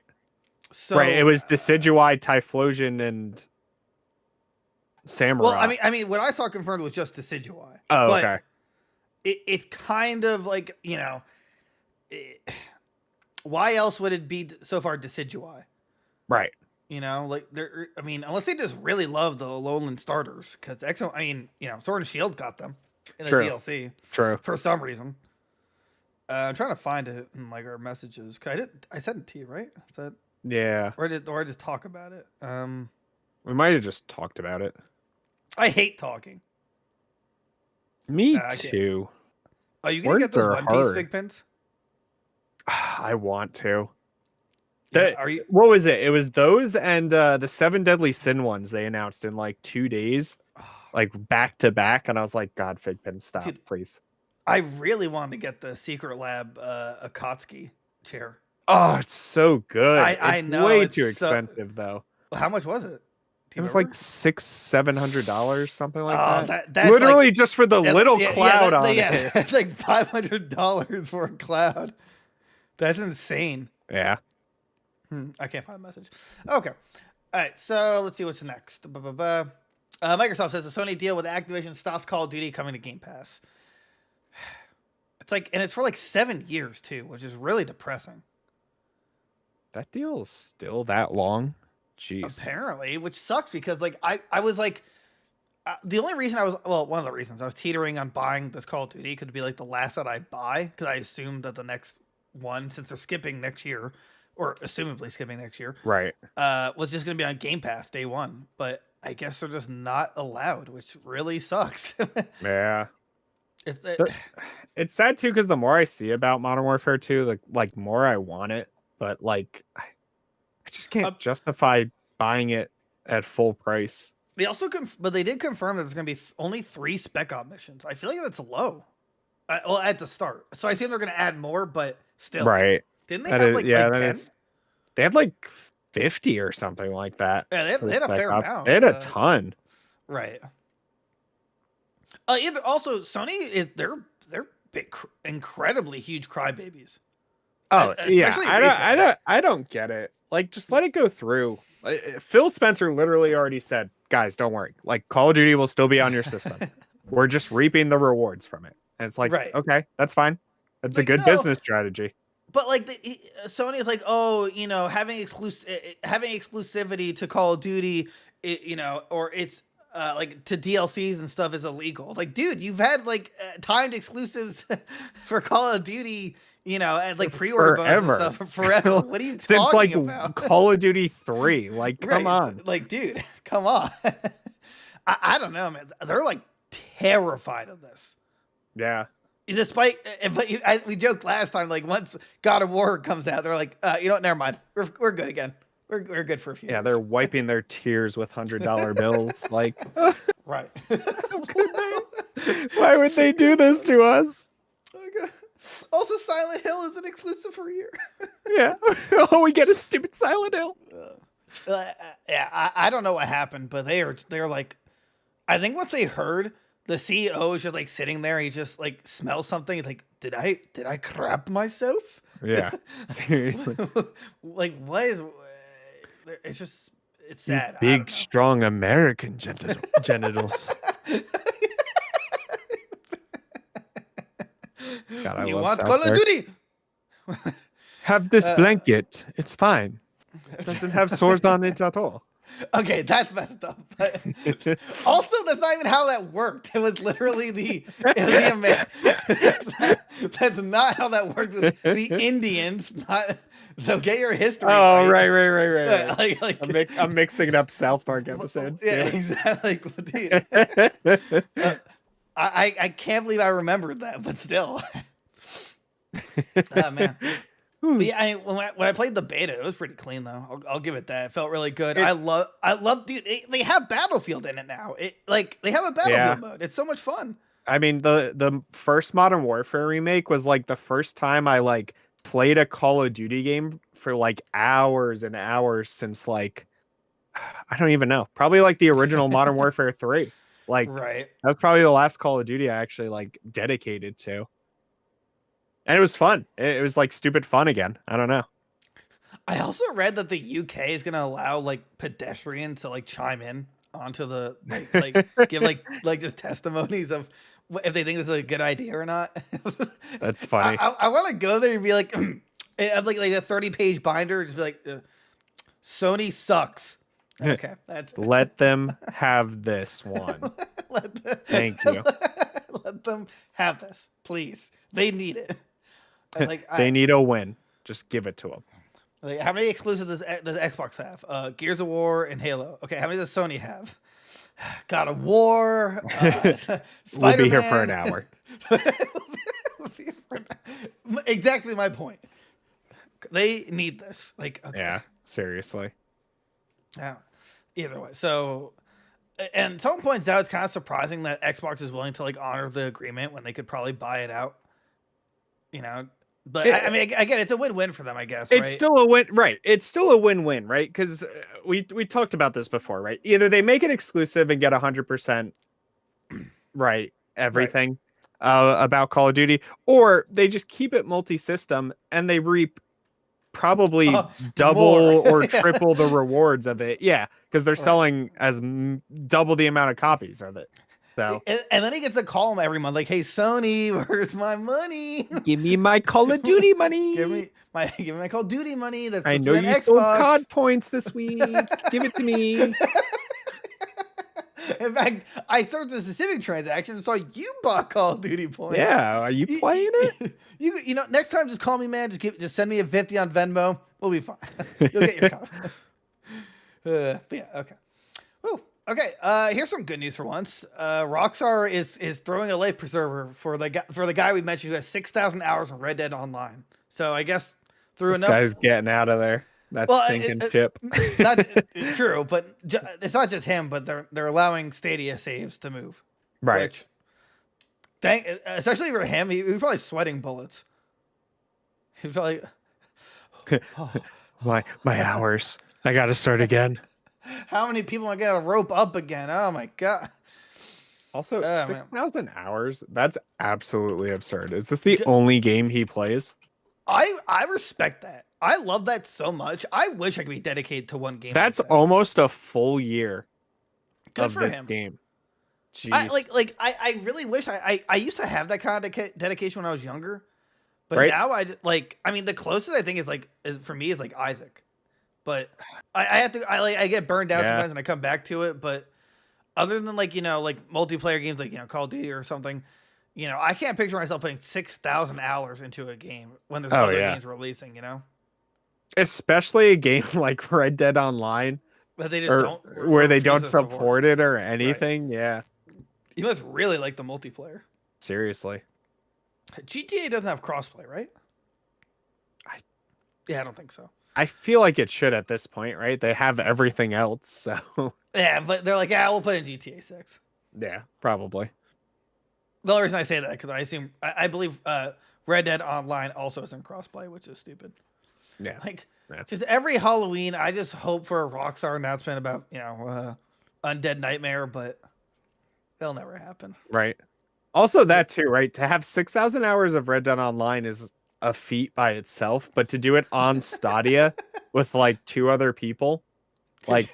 So it was Decidueye, Typhlosion, and Samurai. Well, I mean, what I saw confirmed was just Decidueye. Oh, okay. It's kind of like why else would it be so far Decidueye? Right. Like I mean, unless they just really love the Alolan starters, because Sword and Shield got them in the DLC. True. For some reason. I'm trying to find it in like our messages. I sent it to you, right? Yeah. Or I just talk about it. We might have just talked about it. I hate talking. Me too. Are you gonna get those One Piece fig pins? I want to. Yeah, are you? What was it? It was those and the 7 Deadly Sin ones they announced in like 2 days, like back to back, and I was like, God, Figpin, stop, dude, please. I really wanted to get the Secret Lab Akatsuki chair. Oh, it's so good. I know. Way too expensive though. How much was it? It was like $600-700, something like that. That's literally like, just for the little cloud on it. It's like $500 for a cloud. That's insane. Yeah. I can't find a message. Okay. All right. So let's see what's next. Microsoft says the Sony deal with Activision stops Call of Duty coming to Game Pass. It's like, and it's for like 7 years too, which is really depressing. That deal is still that long? Jeez. Apparently, which sucks because like I was like, the only reason one of the reasons I was teetering on buying this Call of Duty could be like the last that I buy because I assumed that the next one, since they're skipping next year, or assumably skipping next year, right? Was just going to be on Game Pass day one, but I guess they're just not allowed, which really sucks. Yeah, it's sad too because the more I see about Modern Warfare 2, like more I want it, but like I just can't justify buying it at full price. They also but they did confirm that there's going to be only 3 spec op missions. I feel like that's low. Well, at the start, so I assume they're going to add more, but still, right? Didn't they have like 10? They had like 50 or something like that. Yeah, they had a fair amount. They had a ton. Right. Also, Sony is they're big, incredibly huge crybabies. Oh yeah, I don't get it. Like, just let it go through. Phil Spencer literally already said, "Guys, don't worry. Like, Call of Duty will still be on your system. We're just reaping the rewards from it." And it's like, okay, that's fine. That's like, a good business strategy. But like Sony is like, oh, you know, having exclusivity to Call of Duty, or it's like to DLCs and stuff is illegal. Like, dude, you've had like timed exclusives for Call of Duty, and like pre-order bonuses and stuff forever. What are you talking about? Call of Duty 3. Like, come on. Like, dude, come on. I don't know, man. They're like terrified of this. Yeah. Despite, we joked last time, like once God of War comes out, they're like, never mind, we're good again. We're good for a few. Yeah, they're wiping their tears with $100 bills. Like, right? Why would they do this to us? Also, Silent Hill is an exclusive for a year. Yeah. Oh, we get a stupid Silent Hill. Yeah, I don't know what happened, but they're like, I think once they heard. The CEO is just like sitting there. He just like smells something. He's like, did I crap myself? Yeah, seriously. Like, what is? It's just, it's sad. Big, strong American genitals. God, I love South Call of Duty? Have this blanket. It's fine. It doesn't have swords on it at all. Okay, that's messed up. But also, that's not even how that worked. It was literally that's not how that worked with the Indians. So get your history. Oh, right. I'm mixing up South Park episodes. Yeah, exactly. I can't believe I remembered that, but still. Oh, man. But yeah, when I played the beta, it was pretty clean though. I'll give it that. It felt really good. I love, dude. They have Battlefield in it now. They have a Battlefield mode. It's so much fun. I mean, the first Modern Warfare remake was like the first time I like played a Call of Duty game for like hours and hours since like I don't even know. Probably like the original Modern Warfare 3. Like, that's probably the last Call of Duty I actually like dedicated to. And it was fun. It was like stupid fun again. I don't know. I also read that the UK is going to allow like pedestrians to like chime in onto the give like just testimonies of if they think this is a good idea or not. That's funny. I want to go there and be like, have like a 30-page binder, just be like, Sony sucks. Okay, that's let them have this one. Thank you. Let them have this, please. They need it. They need a win. Just give it to them. Like, how many exclusives does Xbox have? Gears of War and Halo. Okay, how many does Sony have? God of War, We'll be here for an Spider-Man. hour. Exactly my point. They need this. Like, okay. Yeah, seriously. Yeah. Either way. So, and someone points out it's kind of surprising that Xbox is willing to like honor the agreement when they could probably buy it out. You know, but I mean, again, it's a win-win for them, I guess. It's right? still a win, right? It's still a win-win, right? Because we talked about this before, right? Either they make it exclusive and get 100%, right, everything about Call of Duty, or they just keep it multi-system and they reap probably double or triple the rewards of it. Yeah, because they're selling as double the amount of copies of it. So and then he gets a call every month like, "Hey Sony, where's my money? Give me my Call of Duty money. give me my Call of Duty money. That's I know you stole COD points this week. Give it to me." In fact, I started the specific transaction and saw you bought Call of Duty points. Yeah, are you playing it? You know, next time just call me, man. Just send me a 50 on Venmo. We'll be fine. You'll get your copy. But yeah, okay. Woo. Okay, here's some good news for once. Rockstar is throwing a life preserver for the guy we mentioned who has 6,000 hours of Red Dead Online. So I guess through this guy's getting out of there. That's sinking ship. It's true, but it's not just him. But they're allowing Stadia saves to move. Right. Which, especially for him, he was probably sweating bullets. He was probably my hours. I got to start again. How many people am I gonna rope up again? Oh my god. Also, 6,000 hours? That's absolutely absurd. Is this the only game he plays? I respect that. I love that so much. I wish I could be dedicated to one game. That's almost a full year of this game. Jeez. I really wish I used to have that kind of dedication when I was younger, but now I mean the closest I think is for me is like Isaac, but I have to I get burned out sometimes and I come back to it. But other than like multiplayer games like Call of Duty or something, I can't picture myself putting 6,000 hours into a game when there's other games releasing. Especially a game like Red Dead Online, but they just where they don't support it or anything. Right. Yeah, you must really like the multiplayer. Seriously, GTA doesn't have crossplay, right? I don't think so. I feel like it should at this point, right? They have everything else, so yeah. But they're like, we'll put in GTA 6. Yeah, probably. The only reason I say that because I believe Red Dead Online also isn't crossplay, which is stupid. Yeah. Just every Halloween, I just hope for a Rockstar announcement about Undead Nightmare, but it'll never happen. Right. Also, that too, right? To have 6,000 hours of Red Dead Online is a feat by itself, but to do it on Stadia with like 2 other people, like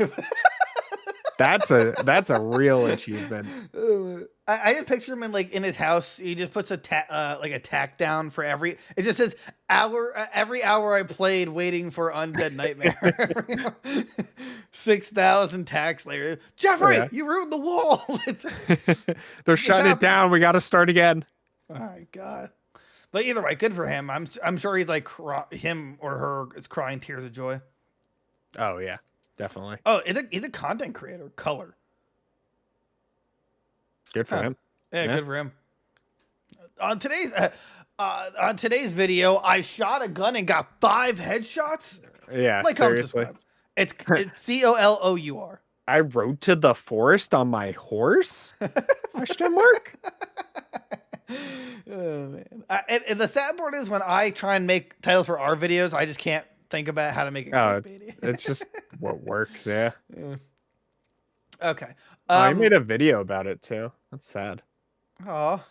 that's a real achievement. I just picture him in his house. He just puts a tack down for every. It just says every hour I played waiting for Undead Nightmare. 6,000 tacks later. Jeffrey, you ruined the wall. They're shutting it down. We got to start again. Oh my god! But either way, good for him. I'm sure he's like him or her is crying tears of joy. Oh yeah, definitely. Oh, he's a content creator. Color. Good for him. Yeah, good for him. On today's video, I shot a gun and got 5 headshots. Yeah, seriously. It's COLOUR. I rode to the forest on my horse? Question mark? Oh man. And the sad part is when I try and make titles for our videos, I just can't think about how to make it clickbaity. It's just what works, yeah. Okay. I made a video about it too. That's sad. Oh. All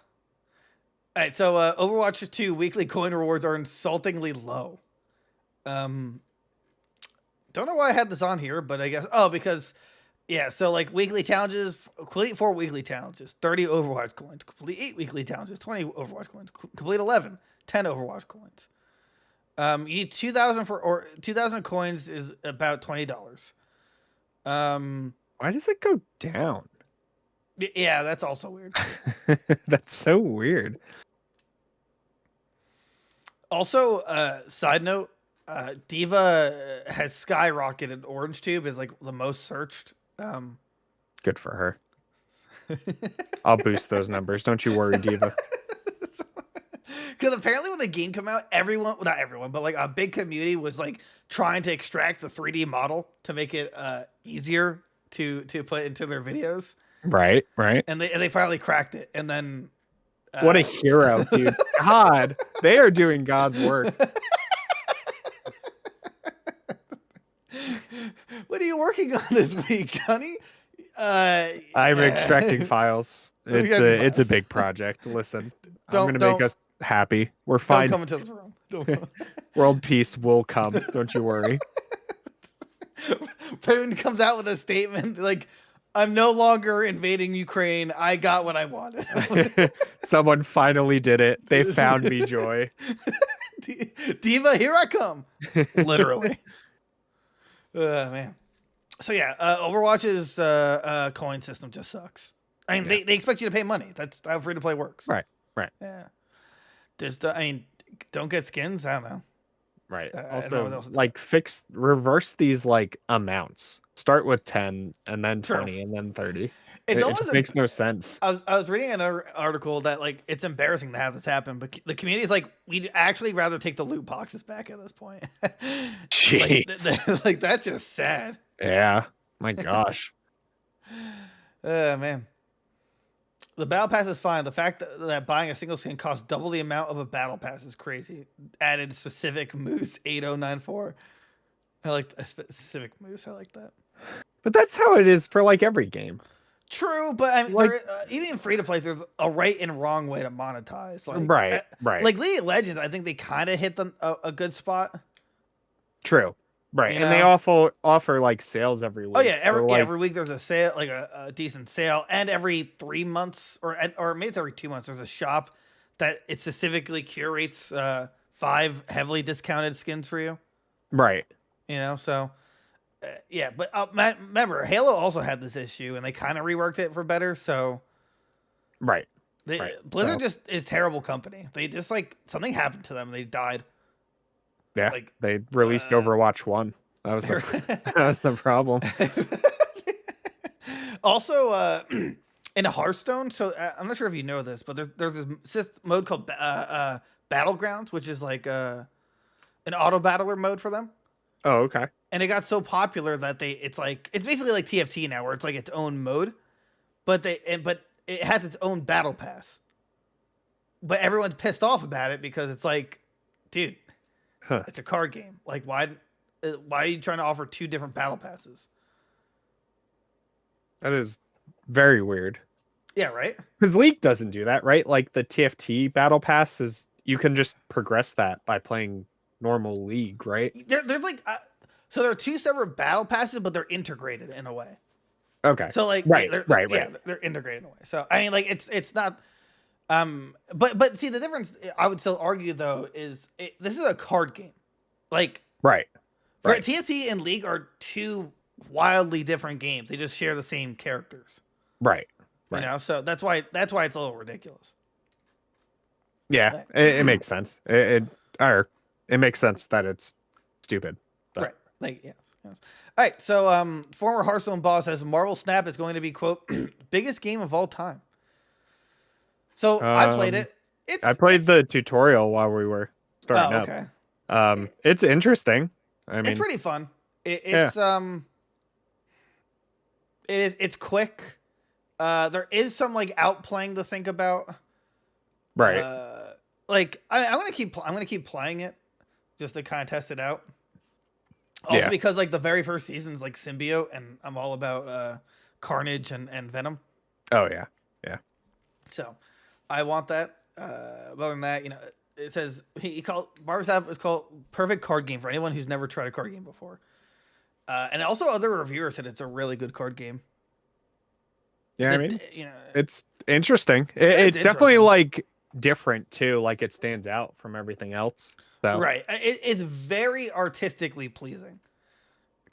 right, so Overwatch 2 weekly coin rewards are insultingly low. Don't know why I had this on here, but I guess because so like weekly challenges, complete 4 weekly challenges, 30 Overwatch coins, complete 8 weekly challenges, 20 Overwatch coins, complete 11, 10 Overwatch coins. You need 2,000 coins is about $20. Why does it go down? Yeah, that's also weird. That's so weird. Also, side note, Diva has skyrocketed. OrangeTube is like the most searched. Good for her. I'll boost those numbers. Don't you worry, Diva. Because apparently when the game came out, everyone, well, not everyone, but like a big community was like trying to extract the 3D model to make it easier to put into their videos. Right, right. And they finally cracked it. And then what a hero, dude. God, they are doing God's work. What are you working on this week, honey? I'm extracting files. It's a big project. Listen, I'm gonna make us happy. We're fine. Don't come into this room. World peace will come. Don't you worry. Putin comes out with a statement like, "I'm no longer invading Ukraine. I got what I wanted." Someone finally did it. They found me joy. Diva, here I come. Literally. Man. So yeah, Overwatch's coin system just sucks. I mean, they expect you to pay money. That's how free to play works. Right. Yeah. Don't get skins. I don't know. Right. Also, like reverse these like amounts. Start with 10 and then 20 and then 30. It just makes no sense. I was reading another article that like it's embarrassing to have this happen, but the community is like, we'd actually rather take the loot boxes back at this point. Jeez. like that's just sad. Yeah. My gosh. Man. The battle pass is fine. The fact that buying a single skin costs double the amount of a battle pass is crazy. Added specific moose 8094. I like a specific moose. I like that. But that's how it is for like every game. True, but I mean, like, even in free to play, there's a right and wrong way to monetize. Like, right. Like League of Legends, I think they kind of hit a good spot. True. Right, and they offer like sales every week. Oh yeah, every week there's a sale, like a decent sale, and every 3 months or maybe it's every 2 months there's a shop that it specifically curates 5 heavily discounted skins for you. Right. So yeah, but remember Halo also had this issue and they kind of reworked it for better. So right. Blizzard just is terrible company. They just like something happened to them and they died. Yeah, like, they released Overwatch 1. That was the problem. Also, in Hearthstone, so I'm not sure if you know this, but there's this mode called Battlegrounds, which is like an auto battler mode for them. Oh, okay. And it got so popular that it's basically like TFT now, where it's like its own mode, but it has its own battle pass. But everyone's pissed off about it because it's like, dude. It's a card game. Like, why are you trying to offer 2 different battle passes? That is very weird. Yeah, right? Because League doesn't do that, right? Like, the TFT battle pass you can just progress that by playing normal League, right? There's like, so there are 2 separate battle passes, but they're integrated in a way. Okay. So, like, right. Yeah, they're integrated in a way. So, I mean, like, it's not... but see, the difference I would still argue though is this is a card game, like TFT and League are 2 wildly different games. They just share the same characters, right? So that's why it's a little ridiculous. Yeah, it makes sense. It makes sense that it's stupid, but. Right? Like yeah. All right, so former Hearthstone boss says Marvel Snap is going to be quote biggest game of all time. So I played it. I played the tutorial while we were starting up. Okay. It's interesting. I mean, it's pretty fun. It's quick. There is some like outplaying to think about. Right. Like I'm gonna keep playing it just to kind of test it out. Also because like the very first season is like symbiote, and I'm all about Carnage and Venom. Oh yeah. So. I want that. Other than that, it says Marvel's app is called perfect card game for anyone who's never tried a card game before. And also other reviewers said it's a really good card game. Yeah, I mean, it's interesting. It's definitely like different too. Like it stands out from everything else. So. Right. It's very artistically pleasing.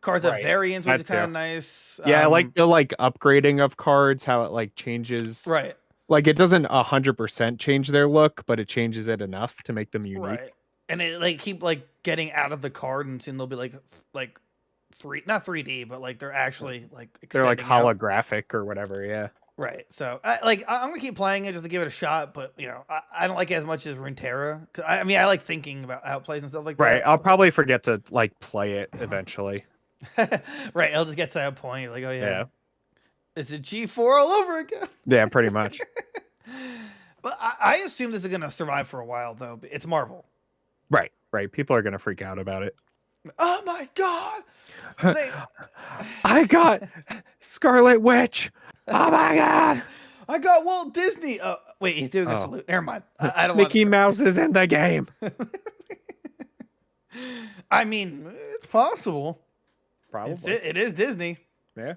Cards have variants, which is kind of nice. Yeah, I like the upgrading of cards, how it like changes. Right. Like it doesn't 100% change their look, but it changes it enough to make them unique. Right. And it like keep like getting out of the card, and soon they'll be like not 3D, but like they're actually like they're like holographic or whatever. Yeah. Right. So I'm gonna keep playing it just to give it a shot, but I don't like it as much as Runeterra. I mean I like thinking about how it plays and stuff like Right. that. I'll probably forget to like play it eventually. Right. I'll just get to that point like, oh yeah, Yeah. it's a G4 all over again. Yeah, pretty much. But I assume this is gonna survive for a while though. It's Marvel. Right. Right. People are gonna freak out about it. Oh my god. I got Scarlet Witch. Oh my god. I got Walt Disney. Oh wait, he's doing a salute. Never mind. I don't. Mickey Mouse is in the game. I mean, it's possible. Probably. It is Disney. Yeah.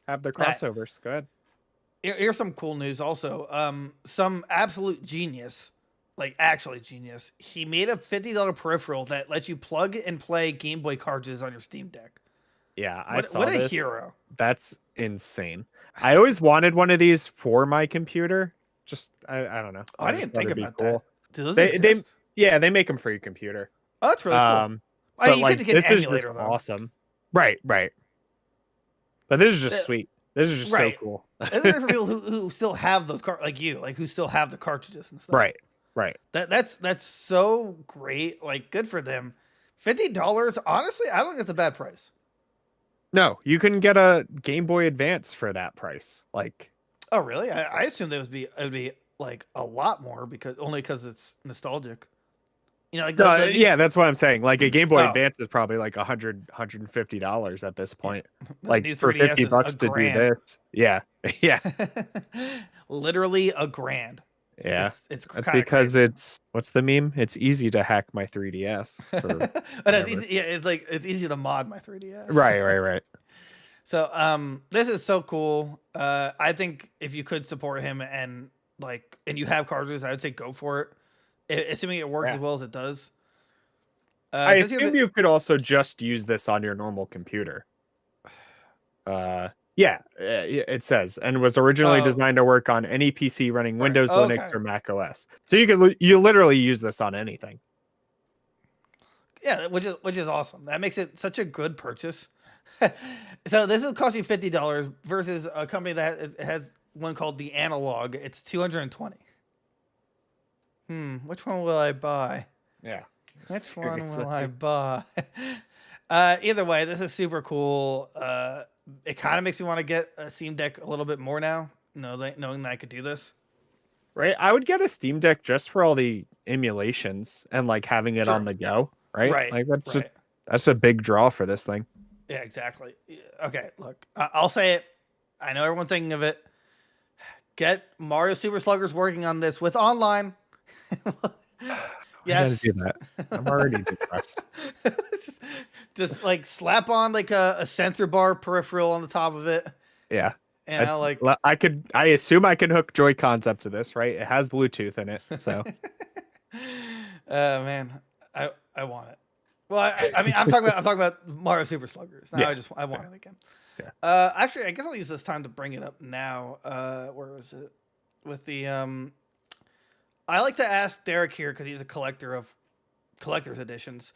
Have their crossovers. Go ahead. Here's some cool news also. Some absolute genius, like actually genius, he made a $50 peripheral that lets you plug and play Game Boy cartridges on your Steam Deck. Yeah, I saw What a this. hero. That's insane. I always wanted one of these for my computer. Just I don't know. I didn't think about cool. that. Do those they make them for your computer. Oh, that's really cool. But like this is just awesome. Right. But this is just sweet. This is just so cool. This is for people who still have those like you, like who still have the cartridges and stuff. Right. That's so great. Like good for them. $50, honestly, I don't think it's a bad price. No, you can get a Game Boy Advance for that price. Like, oh really? I assumed it would be like a lot more because it's nostalgic. You know, like yeah, that's what I'm saying. Like a Game Boy Advance is probably like $150 at this point. Like for $50 to do this. Yeah. Yeah. Literally a grand. Yeah. That's because crazy. It's what's the meme? It's easy to hack my 3DS. But it's easy to mod my 3DS. Right. So this is so cool. I think if you could support him and you have cartridges, I would say go for it. Assuming it works as well as it does. I assume you could also just use this on your normal computer. Yeah, it says, and was originally designed to work on any PC running Windows, Linux, or Mac OS. So you literally use this on anything. Yeah, which is awesome. That makes it such a good purchase. So this will cost you $50 versus a company that has one called the Analog. It's $220. Which one will I buy? Yeah. Which one will I buy? Either way, this is super cool. It kind of makes me want to get a Steam Deck a little bit more now, knowing that I could do this. Right. I would get a Steam Deck just for all the emulations and like having it on the go. Right. Like that's a big draw for this thing. Yeah, exactly. Okay, look, I'll say it. I know everyone's thinking of it. Get Mario Super Sluggers working on this with online. Yes. I gotta do that. I'm already depressed. just like slap on like a sensor bar peripheral on the top of it. Yeah. And I assume I can hook Joy-Cons up to this, right? It has Bluetooth in it, so. Man, I want it. Well, I mean, I'm talking about Mario Super Sluggers. Now I want it again. Yeah. Actually, I guess I'll use this time to bring it up now. Where was it? With the I like to ask Derek here because he's a collector of collector's editions.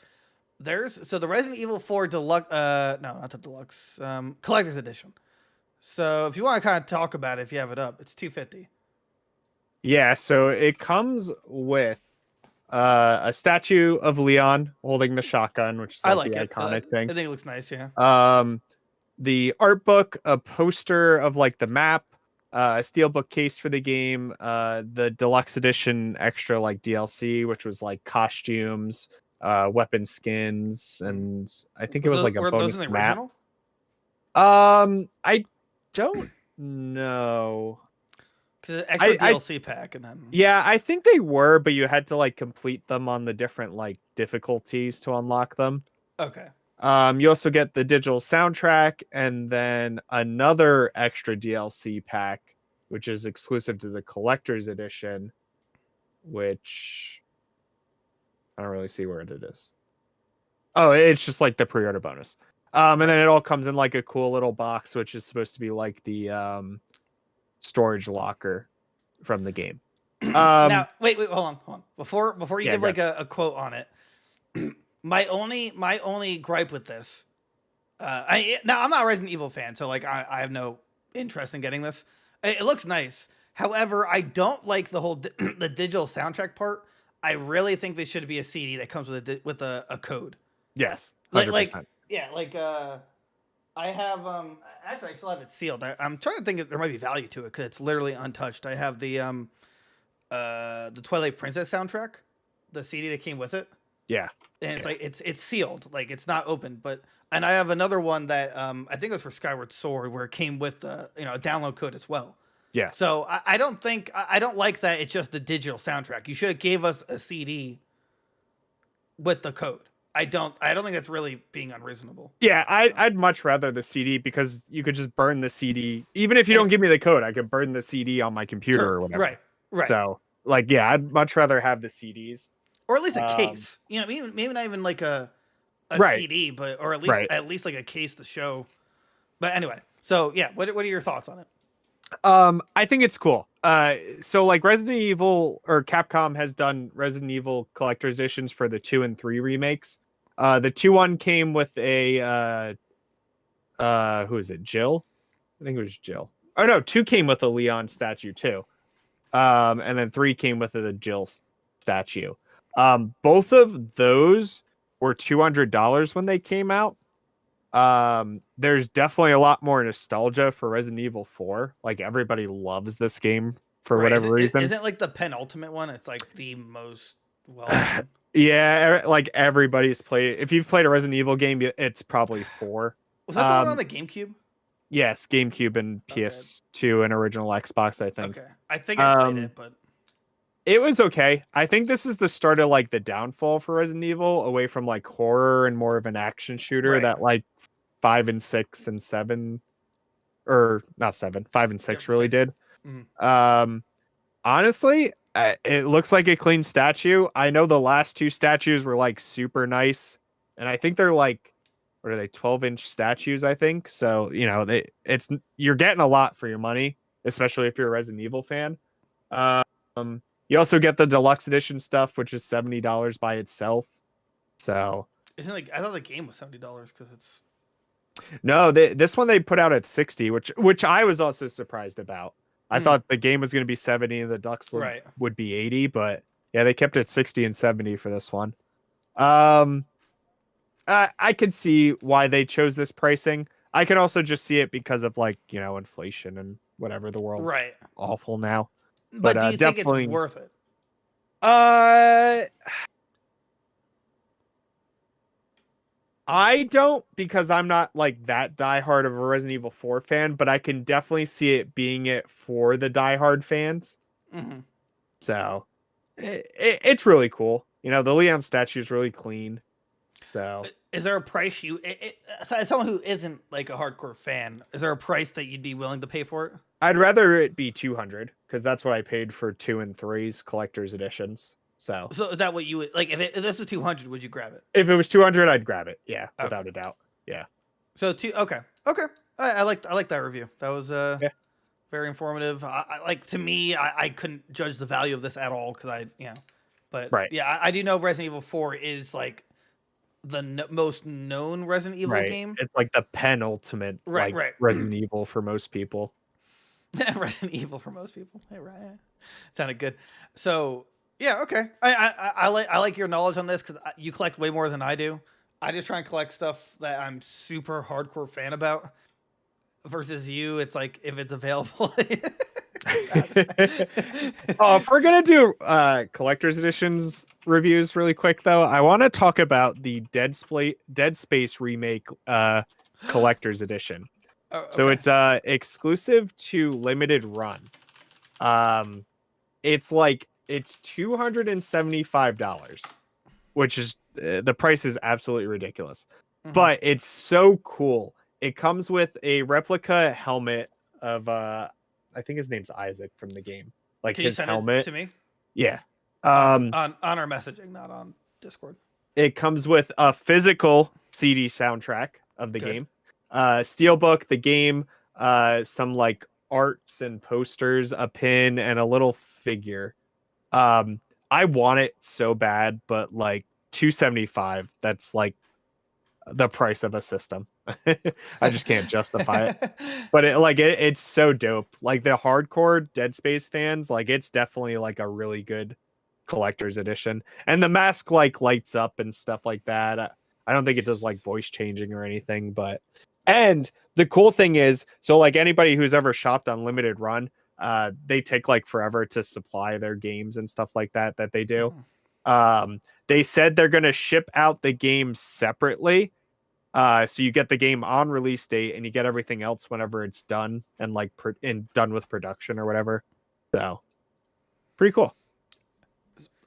So the Resident Evil 4 Deluxe, no, not the Deluxe, collector's edition. So if you want to kind of talk about it, if you have it up, it's $250. Yeah, so it comes with a statue of Leon holding the shotgun, which is the iconic thing. I think it looks nice, yeah. The art book, a poster of like the map, a steelbook case for the game, the deluxe edition extra like DLC, which was like costumes, weapon skins, and I think it was like a bonus map. I don't know. Because extra DLC pack and then yeah, I think they were, but you had to like complete them on the different like difficulties to unlock them. Okay. You also get the digital soundtrack and then another extra DLC pack, which is exclusive to the collector's edition, which I don't really see where it is. Oh, it's just like the pre-order bonus. And then it all comes in like a cool little box, which is supposed to be like the storage locker from the game. Now, wait, hold on. Before you give like a quote on it. My only gripe with this, I'm not a Resident Evil fan, so like I have no interest in getting this. It looks nice. However, I don't like the whole the digital soundtrack part. I really think they should be a CD that comes with a code. Yes, Like 100%. yeah, like I have actually I still have it sealed. I'm trying to think if there might be value to it because it's literally untouched. I have the Twilight Princess soundtrack, the CD that came with it, Yeah. and it's Yeah. like it's sealed, like it's not open. But and I have another one that I think it was for Skyward Sword where it came with a download code as well. Yes. So I don't think I don't like that it's just the digital soundtrack. You should have gave us a CD with the code. I don't think that's really being unreasonable. Yeah, I'd much rather the CD because you could just burn the CD. Even if you And don't give me the code, I could burn the CD on my computer sure, or whatever. right, right. So, like, yeah, I'd much rather have the CDs. Or at least a Um, case. Maybe not even like a right, CD, but or right. at least like a case to show. But anyway, so yeah, what are your thoughts on it? I think it's cool. So like Resident Evil or Capcom has done Resident Evil collector's editions for the 2 and 3 remakes. The 2 one came with a who is it? Jill? I think it was Jill. Oh no, 2 came with a Leon statue too. And then 3 came with a Jill statue. Both of those were $200 when they came out. There's definitely a lot more nostalgia for Resident Evil 4. Like everybody loves this game for whatever reason. Isn't it like the penultimate one? It's like the most well known. Yeah, like everybody's played. If you've played a Resident Evil game, it's probably 4. Was that the one on the GameCube? Yes, GameCube and PS2 and original Xbox, I think. Okay. I think I played it, but it was okay. I think this is the start of like the downfall for Resident Evil, away from like horror and more of an action shooter that like 5 and 6 and 7, or not 7, 5 and 6 really did. Mm-hmm. Honestly, it looks like a clean statue. I know the last 2 statues were like super nice, and I think they're like, what are they, 12-inch statues, I think. So, you know, you're getting a lot for your money, especially if you're a Resident Evil fan. You also get the deluxe edition stuff, which is $70 by itself. So, isn't like, I thought the game was $70 because it's no, this one they put out at 60, which I was also surprised about. I thought the game was going to be 70 and the deluxe would be 80, but yeah, they kept it 60 and 70 for this one. I could see why they chose this pricing. I can also just see it because of like, you know, inflation and whatever. The world's awful now. But do you think it's worth it? I don't, because I'm not like that diehard of a Resident Evil 4 fan, but I can definitely see it being it for the diehard fans. Mm-hmm. So it's really cool. You know, the Leon statue is really clean. So is there a price as someone who isn't like a hardcore fan, is there a price that you'd be willing to pay for it? I'd rather it be 200 because that's what I paid for 2 and 3's collector's editions. So is that what you would like? If this was 200, would you grab it? If it was 200, I'd grab it. Yeah, without a doubt. Yeah. So okay. I like that review. That was very informative. I like, to me, I couldn't judge the value of this at all because but yeah, I do know Resident Evil 4 is like the most known Resident Evil game. It's like the penultimate Resident Evil for most people. Resident Evil for most people. Hey, right. Sounded good. So yeah, okay. I like your knowledge on this because you collect way more than I do. I just try and collect stuff that I'm super hardcore fan about. Versus you, it's like if it's available. If we're gonna do collector's editions reviews really quick, though, I want to talk about the Dead Space remake collector's edition. Oh, okay. So it's exclusive to limited run. It's $275, which is the price is absolutely ridiculous. Mm-hmm. But it's so cool. It comes with a replica helmet of I think his name's Isaac from the game. Like, can his helmet to me? Yeah. On our messaging, not on Discord. It comes with a physical CD soundtrack of the game. Steelbook, the game, some like arts and posters, a pin, and a little figure. I want it so bad, but like $275, that's like the price of a system. I just can't justify it. But it's so dope. Like the hardcore Dead Space fans, like it's definitely like a really good collector's edition. And the mask like lights up and stuff like that. I don't think it does like voice changing or anything, but and the cool thing is, so like anybody who's ever shopped on limited run, they take like forever to supply their games and stuff like that they do. They said they're going to ship out the game separately. So you get the game on release date and you get everything else whenever it's done and like done with production or whatever. So pretty cool.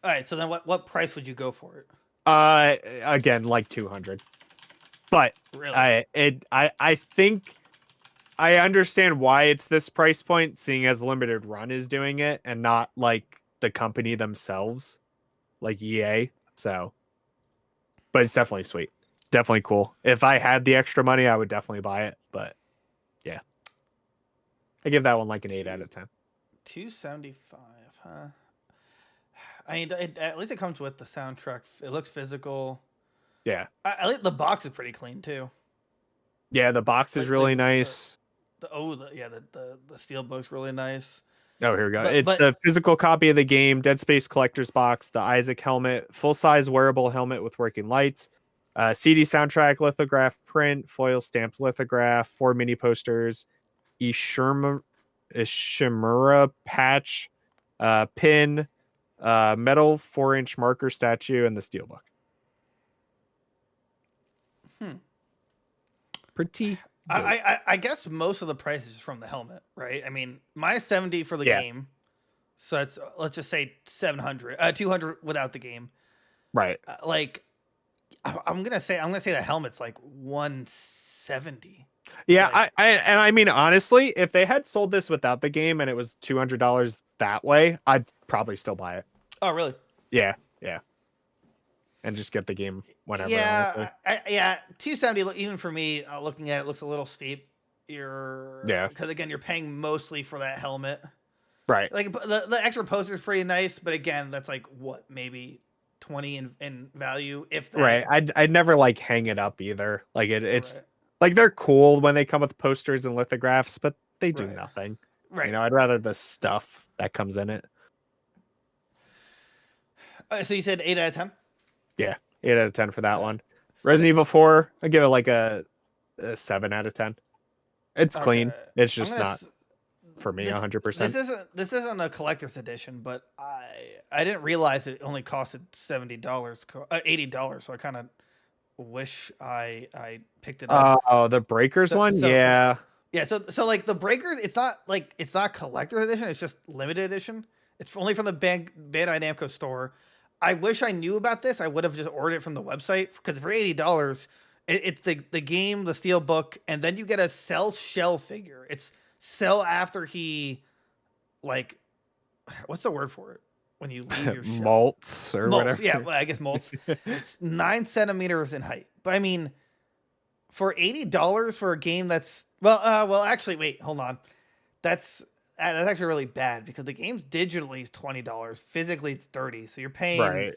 All right, so then what price would you go for it? Again, like 200. But really? I think I understand why it's this price point, seeing as Limited Run is doing it and not like the company themselves, like EA. So, but it's definitely sweet. Definitely cool. If I had the extra money, I would definitely buy it. But yeah, I give that one like an 8 out of 10. 275, huh? I mean, at least it comes with the soundtrack. It looks physical. Yeah. I like the box is pretty clean too. Yeah, the box is really nice. The steel book's really nice. Oh, here we go. It's the physical copy of the game, Dead Space Collector's Box, the Isaac helmet, full-size wearable helmet with working lights, CD soundtrack, lithograph print, foil stamped lithograph, 4 mini posters, Ishimura patch, pin, metal 4-inch marker statue, and the steelbook. Pretty dope. I guess most of the price is from the helmet, right? I mean, minus 70 for the game. So it's, let's just say 200 without the game. Right. I'm gonna say the helmet's like 170. Yeah, I mean honestly, if they had sold this without the game and it was $200 that way, I'd probably still buy it. Oh, really? Yeah. And just get the game whenever. Yeah, 270. Even for me, looking at it, looks a little steep. Because again, you're paying mostly for that helmet. Right. Like the extra poster is pretty nice, but again, that's like what, maybe 20 in value, if that. Right. I'd never like hang it up either. Like it's like they're cool when they come with posters and lithographs, but they do nothing. Right. You know, I'd rather the stuff that comes in it. So you said 8 out of 10? Yeah, 8 out of 10 for that one. Resident Evil 4, I give it like a 7 out of 10. It's clean. It's just not for me 100%. This isn't a collector's edition, but I didn't realize it only costed $70, $80. So I kind of wish I picked it up. Oh, the Breakers one, yeah. Yeah, so like the Breakers, it's not collector's edition. It's just limited edition. It's only from the Bandai Namco store. I wish I knew about this. I would have just ordered it from the website, because for $80, it's the game, the steel book, and then you get a Cell shell figure. It's Cell after he, like, what's the word for it when you leave your shell? Molts or whatever. Yeah, well, I guess molts. It's 9 centimeters in height. But I mean, for $80 for a game that's actually, wait, hold on. That's actually really bad, because the game's digitally is $20, physically it's $30, so you're paying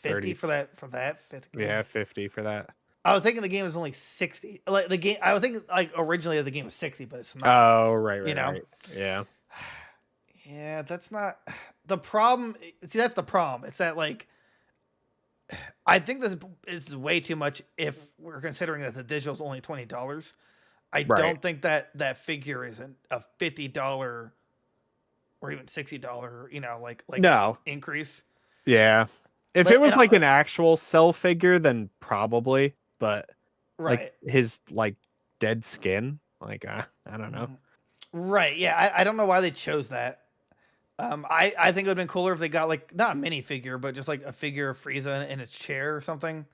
50 for that 50. Yeah, 50 for that. I was thinking the game was only 60. Like the game, I was thinking like originally the game was 60, but it's not. Oh, right, you know? Right. Yeah. Yeah, that's not the problem. See, that's the problem. It's that, like, I think this is way too much if we're considering that the digital's only $20. I don't think that figure is a $50 or even $60, like no increase. Yeah. If it was like an actual Cell figure, then probably, but like his like dead skin, like I don't know. Right. Yeah. I don't know why they chose that. I think it would have been cooler if they got like not a minifigure, but just like a figure of Frieza in a chair or something.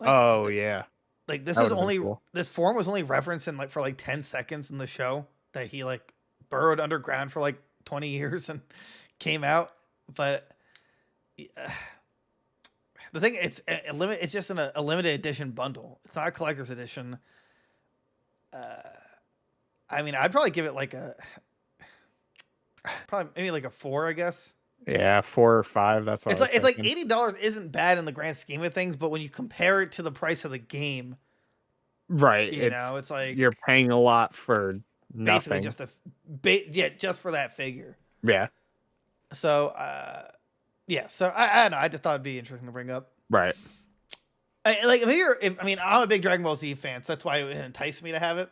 Like, yeah. Like this was only this form was only referenced in for 10 seconds in the show, that he like burrowed underground for like 20 years and came out. But the thing, it's just a limited edition bundle. It's not a collector's edition. I mean, I'd probably give it like maybe like a 4, I guess. Yeah, 4 or 5. That's what it's like $80 isn't bad in the grand scheme of things, but when you compare it to the price of the game, Right. It's like you're paying a lot for basically nothing. just for that figure. Yeah. So yeah. So I don't know. I just thought it'd be interesting to bring up. Right. I mean, I'm a big Dragon Ball Z fan, so that's why it enticed me to have it.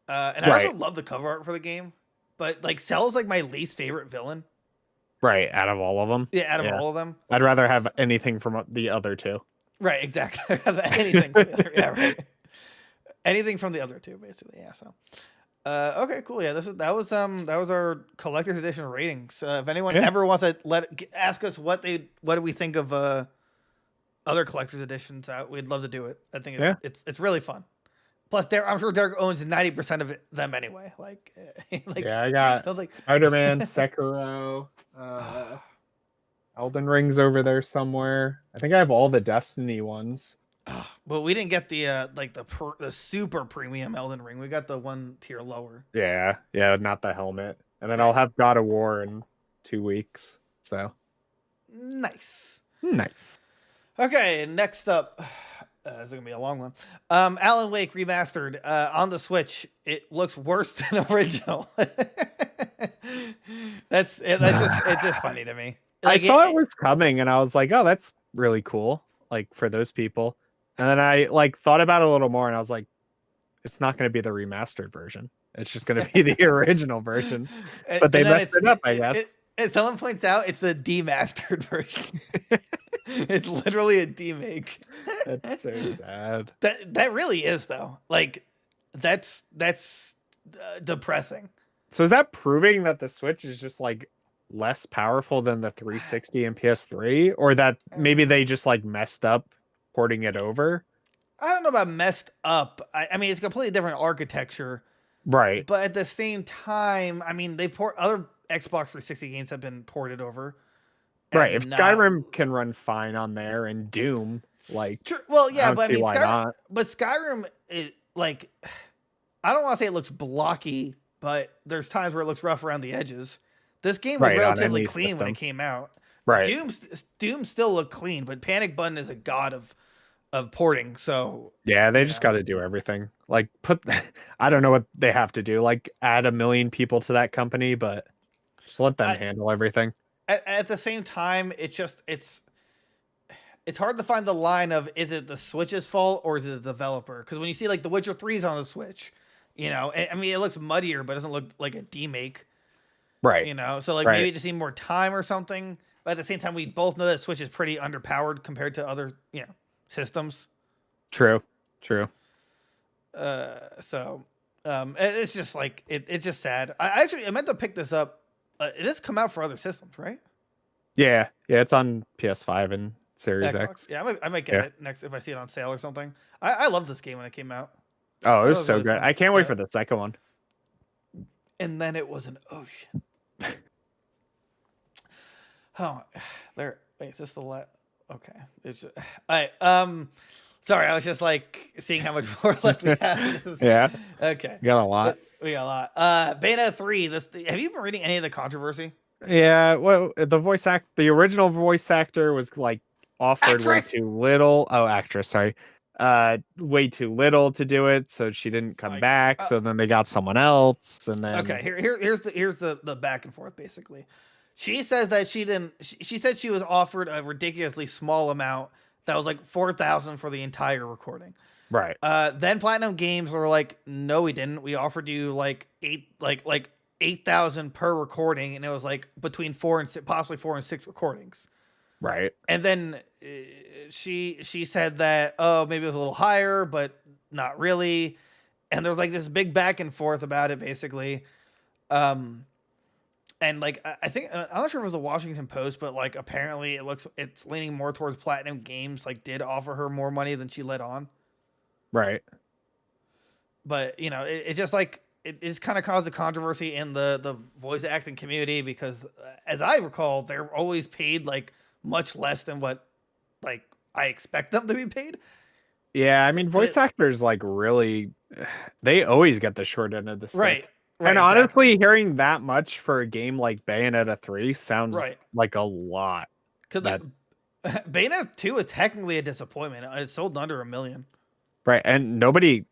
And I also love the cover art for the game, but like Cell's like my least favorite villain. Right, out of all of them. Yeah, out of all of them, I'd rather have anything from the other two. Right, exactly. Anything from the other, yeah, right. Anything from the other two, basically. Yeah. So, okay, cool. Yeah, that was our collector's edition ratings. If anyone ever wants to ask us what do we think of other collector's editions out, we'd love to do it. I think it's really fun. Plus, I'm sure Derek owns 90% of them anyway. Like I got like Spider-Man, Sekiro, Elden Ring's over there somewhere. I think I have all the Destiny ones. But we didn't get the the super premium Elden Ring. We got the one tier lower. Yeah, not the helmet. And then I'll have God of War in 2 weeks. So nice. Okay, next up. This is gonna be a long one. Alan Wake remastered on the Switch. It looks worse than original. It's just funny to me. Like, I saw it was coming, and I was like, "Oh, that's really cool!" Like for those people. And then I thought about it a little more, and I was like, "It's not going to be the remastered version. It's just going to be the original version." But they messed it up, I guess. As someone points out, it's the demastered version. It's literally a demake. That's so sad. That really is though. Like that's depressing. So is that proving that the Switch is just like less powerful than the 360 and PS3, or that maybe they just like messed up porting it over? I don't know about messed up. I mean, it's a completely different architecture, right? But at the same time, I mean, other Xbox 360 games have been ported over. Right. If Skyrim can run fine on there and Doom, like, well, yeah, but I mean, Skyrim, like, I don't want to say it looks blocky, but there's times where it looks rough around the edges. This game was relatively clean when it came out. Right. Doom still looked clean, but Panic Button is a god of porting. So yeah, they just got to do everything. Like I don't know what they have to do. Like add 1 million people to that company, but just let them handle everything. At the same time, it's hard to find the line of, is it the Switch's fault or is it the developer? Because when you see like The Witcher 3's on the Switch, I mean, it looks muddier, but it doesn't look like a demake. Right. So like maybe it just need more time or something. But at the same time, we both know that Switch is pretty underpowered compared to other, systems. True. So it's just like it's just sad. I meant to pick this up. It has come out for other systems, right? Yeah, it's on PS5 and Series X. Yeah, I might get it next if I see it on sale or something. I love this game when it came out. Oh, it was so good. Fun. I can't wait for the second one. And then it was an ocean. Oh, there. Wait, is this the last? Okay. All right. Sorry, I was just like seeing how much more left we have. Yeah. Okay. We got a lot. Bayonetta 3. Have you been reading any of the controversy? Yeah. Well, the original voice actor was like offered way too little. Oh, actress. Sorry. Way too little to do it, so she didn't come back. So then they got someone else, and then here's the back and forth basically. She says that she didn't. She said she was offered a ridiculously small amount that was like $4,000 for the entire recording. Right. Then Platinum Games were like, no, we didn't. We offered you like $8,000 per recording, and it was like between 4 and 6, possibly 4 and 6 recordings. Right. And then she said that maybe it was a little higher, but not really. And there was like this big back and forth about it basically. And like I think I'm not sure if it was the Washington Post, but like apparently it's leaning more towards Platinum Games like did offer her more money than she let on. Right. But it's just like it's kind of caused a controversy in the voice acting community because as I recall, they're always paid like much less than what like I expect them to be paid. Yeah, I mean voice actors like really they always get the short end of the stick. Right. And honestly, hearing that much for a game like Bayonetta 3 sounds like a lot. Because Bayonetta 2 is technically a disappointment. It sold under 1 million. Right, and nobody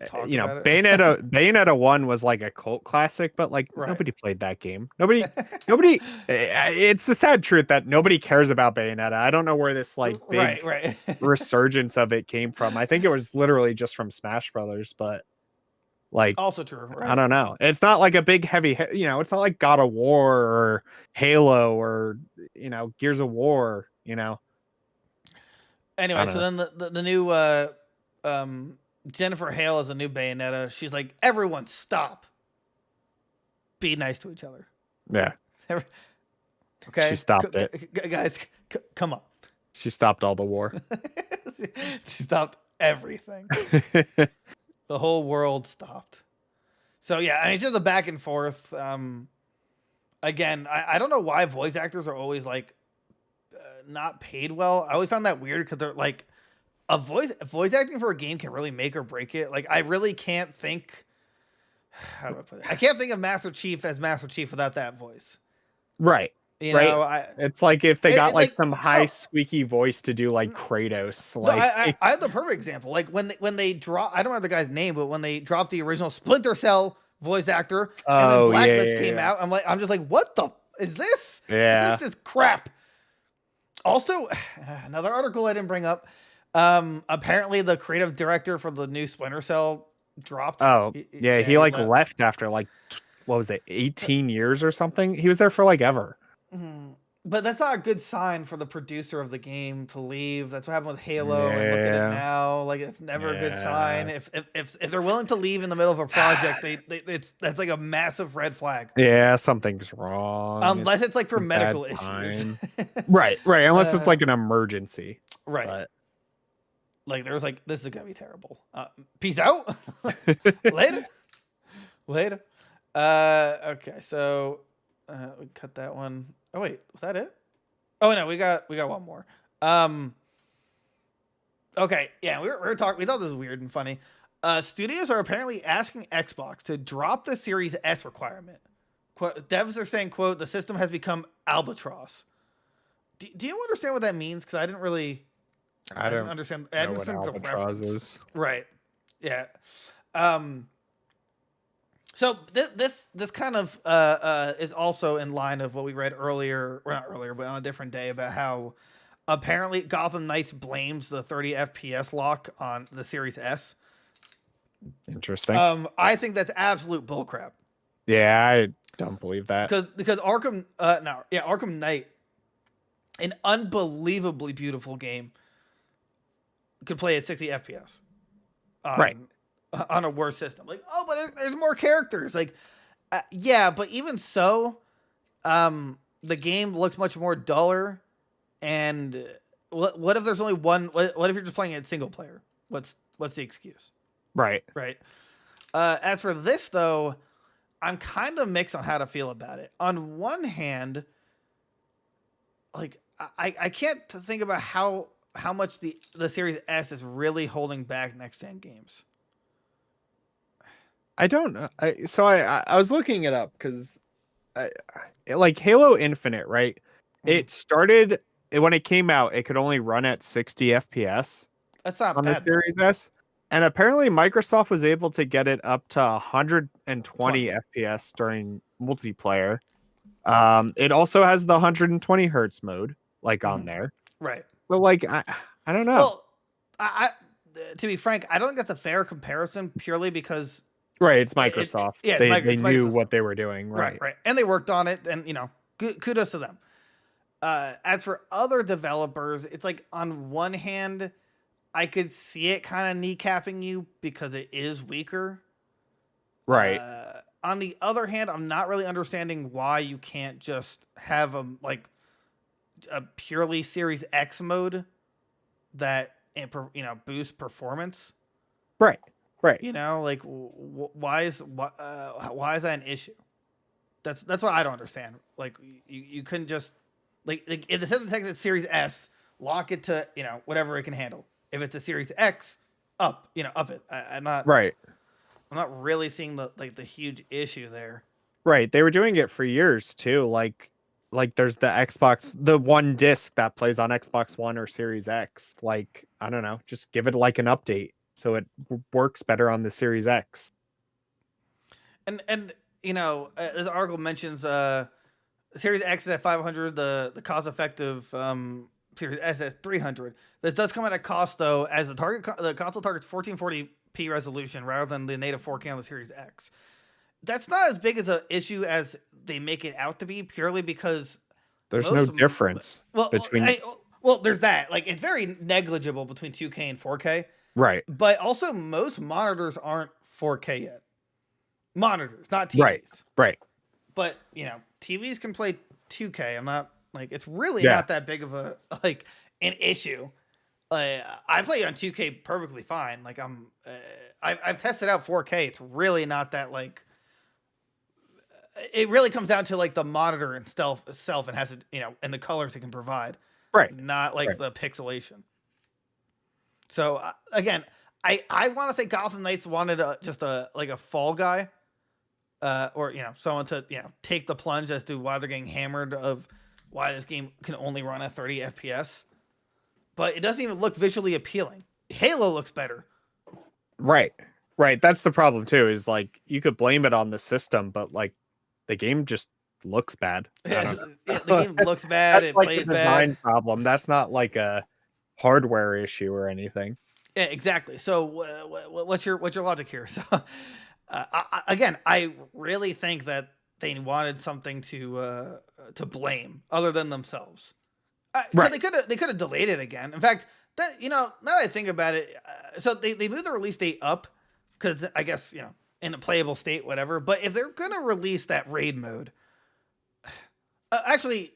talked you know, about it. Bayonetta 1 was like a cult classic, but like Right. nobody played that game. Nobody. It's the sad truth that nobody cares about Bayonetta. I don't know where this like big right. resurgence of it came from. I think it was literally just from Smash Brothers, but like Also true, I right? don't know. It's not like a big heavy, you know, it's not like God of War or Halo or, you know, Gears of War, you know. Anyway, so then the new Jennifer Hale is a new Bayonetta. She's like, everyone stop. Be nice to each other. Yeah. Okay. She stopped it. Guys, come on. She stopped all the war. She stopped everything. The whole world stopped. So yeah, I mean, it's just a back and forth. Again, I don't know why voice actors are always like not paid well. I always found that weird because they're like voice acting for a game can really make or break it. Like I really can't think. How do I put it? I can't think of Master Chief as Master Chief without that voice. Right. You know, it's like if they got like some high no, squeaky voice to do like Kratos. No, Like I have the perfect example. Like when they drop, I don't know the guy's name, but when they dropped the original Splinter Cell voice actor, and then Blacklist came out, I'm just like, what the is this? Yeah, this is crap. Also, another article I didn't bring up. Apparently the creative director for the new Splinter Cell dropped. Oh, yeah, he like left after like what was it, 18 years or something? He was there for like ever. But that's not a good sign for the producer of the game to leave. That's what happened with Halo, and look at it now. Like it's never a good sign. If they're willing to leave in the middle of a project, that's like a massive red flag. Yeah, something's wrong. Unless it's like for medical issues. right. Unless it's like an emergency. Right. But... like there's like this is gonna be terrible. Peace out. Later. Okay, so we cut that one. Oh wait, was that it? Oh no, we got one more. Okay, yeah, we were talking. We thought this was weird and funny. Studios are apparently asking Xbox to drop the Series S requirement. Devs are saying, "quote The system has become albatross." Do you understand what that means? Because I didn't really. I don't understand. I don't know what albatross is. Right. Yeah. So this kind of is also in line of what we read earlier, or not earlier, but on a different day, about how apparently Gotham Knights blames the 30 FPS lock on the Series S. Interesting. I think that's absolute bullcrap. Yeah, I don't believe that. Because Arkham Knight, an unbelievably beautiful game, could play at 60 FPS. Right. On a worse system. Like, oh, but there's more characters. Like, yeah, but even so, the game looks much more duller. And what if there's only one? What if you're just playing it single player? What's the excuse? Right. As for this, though, I'm kind of mixed on how to feel about it. On one hand, like I can't think about how much the Series S is really holding back next gen games. I don't know. I was looking it up because, like Halo Infinite, right? It started when it came out. It could only run at 60 FPS. That's not on bad, the Series S, and apparently Microsoft was able to get it up to 120 FPS during multiplayer. It also has the 120 hertz mode, like on there. Right. But like I don't know. Well, I to be frank, I don't think that's a fair comparison purely because. Right, it's Microsoft. They knew what they were doing. Right, and they worked on it, and kudos to them. As for other developers, it's like on one hand, I could see it kind of kneecapping you because it is weaker. Right. On the other hand, I'm not really understanding why you can't just have a purely Series X mode that boosts performance. Right. Like why is that an issue? That's what I don't understand. Like you couldn't just like if the system takes it Series S, lock it to whatever it can handle. If it's a Series X, up it. I'm not right. I'm not really seeing the huge issue there. Right. They were doing it for years too. Like there's the Xbox, the one disc that plays on Xbox One or Series X. Like I don't know, just give it like an update. so it works better on the Series X. And you know, this article mentions Series X is at 500, the cost effective Series S at 300. This does come at a cost though, as the console targets 1440p resolution rather than the native 4K on the Series X. That's not as big as an issue as they make it out to be, purely because there's no difference between. Well, there's that. Like, it's very negligible between 2K and 4K. Right. But also, most monitors aren't 4K yet. Monitors, not TVs. Right. But, you know, TVs can play 2K. I'm not, like, it's really not that big of a, like, an issue. I play on 2K perfectly fine. Like, I've tested out 4K. It's really not that, like, it really comes down to, like, the monitor itself and has, you know, and the colors it can provide. Right. Not, like, the pixelation. So, again, I want to say Gotham Knights wanted just a fall guy. Or, you know, someone to, you know, take the plunge as to why they're getting hammered of why this game can only run at 30 FPS. But it doesn't even look visually appealing. Halo looks better. Right. That's the problem too, is like you could blame it on the system, but like the game just looks bad. The game looks bad. It like plays a design bad. problem. That's not like a hardware issue or anything. Yeah, exactly. So what's your logic here? So again, I really think that they wanted something to blame other than themselves. Right. They could have delayed it again. In fact, that, you know, now that I think about it, so they moved the release date up because I guess, you know, in a playable state, whatever. But if they're gonna release that raid mode, actually,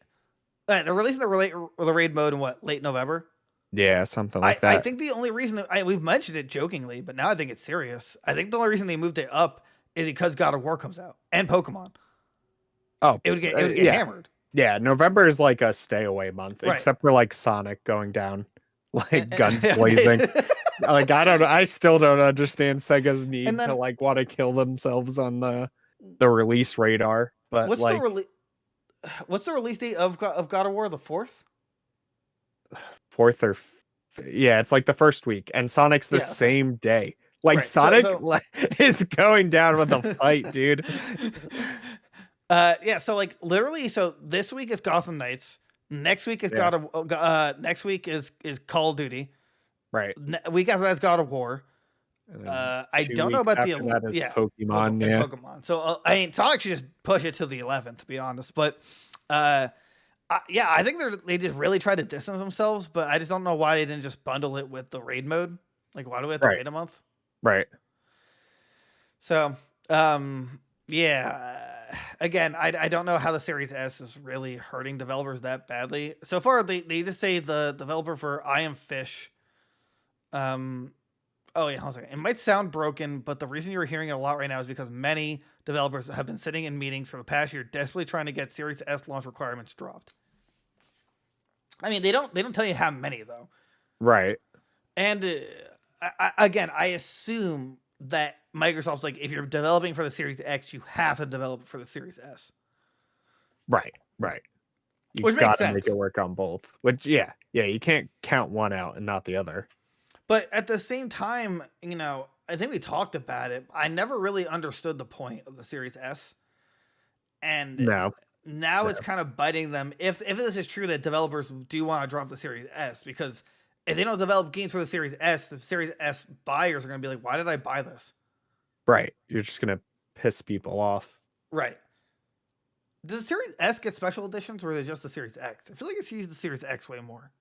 they're releasing the raid mode in what, late November? Yeah, something like that. I think the only reason we've mentioned it jokingly, but now I think it's serious. I think the only reason they moved it up is because God of War comes out and Pokemon. Oh, it would get hammered. Yeah, November is like a stay away month, except for like Sonic going down, like guns blazing. Like I still don't understand Sega's need to like want to kill themselves on the release radar. But what's the release date of God of War? The 4th? 4th or it's like the first week, and Sonic's the same day. Like Sonic is going down with a fight, dude. So like literally, so this week is Gotham Knights. Next week is next week is Call of Duty. Right. Week after that's God of War. I don't know about the Pokemon. Pokemon. So I mean, Sonic should just push it to the 11th, to be honest. But I think they just really tried to distance themselves. But I just don't know why they didn't just bundle it with the raid mode. Like, why do we have to wait a month? Right. So again, I don't know how the Series S is really hurting developers that badly. So far, they just say the developer for I Am Fish. Oh yeah, hold on a second. It might sound broken, but the reason you're hearing it a lot right now is because many developers have been sitting in meetings for the past year, desperately trying to get Series S launch requirements dropped. I mean, they don't tell you how many though. Right. And I assume that Microsoft's like, if you're developing for the Series X, you have to develop for the Series S. Right. You've got to make it work on both. Which, you can't count one out and not the other. But at the same time, you know, I think we talked about it. I never really understood the point of the Series S. And now it's kind of biting them. If this is true that developers do want to drop the Series S, because if they don't develop games for the Series S buyers are going to be like, why did I buy this? Right. You're just going to piss people off. Right. Does the Series S get special editions, or is it just the Series X? I feel like it sees the Series X way more.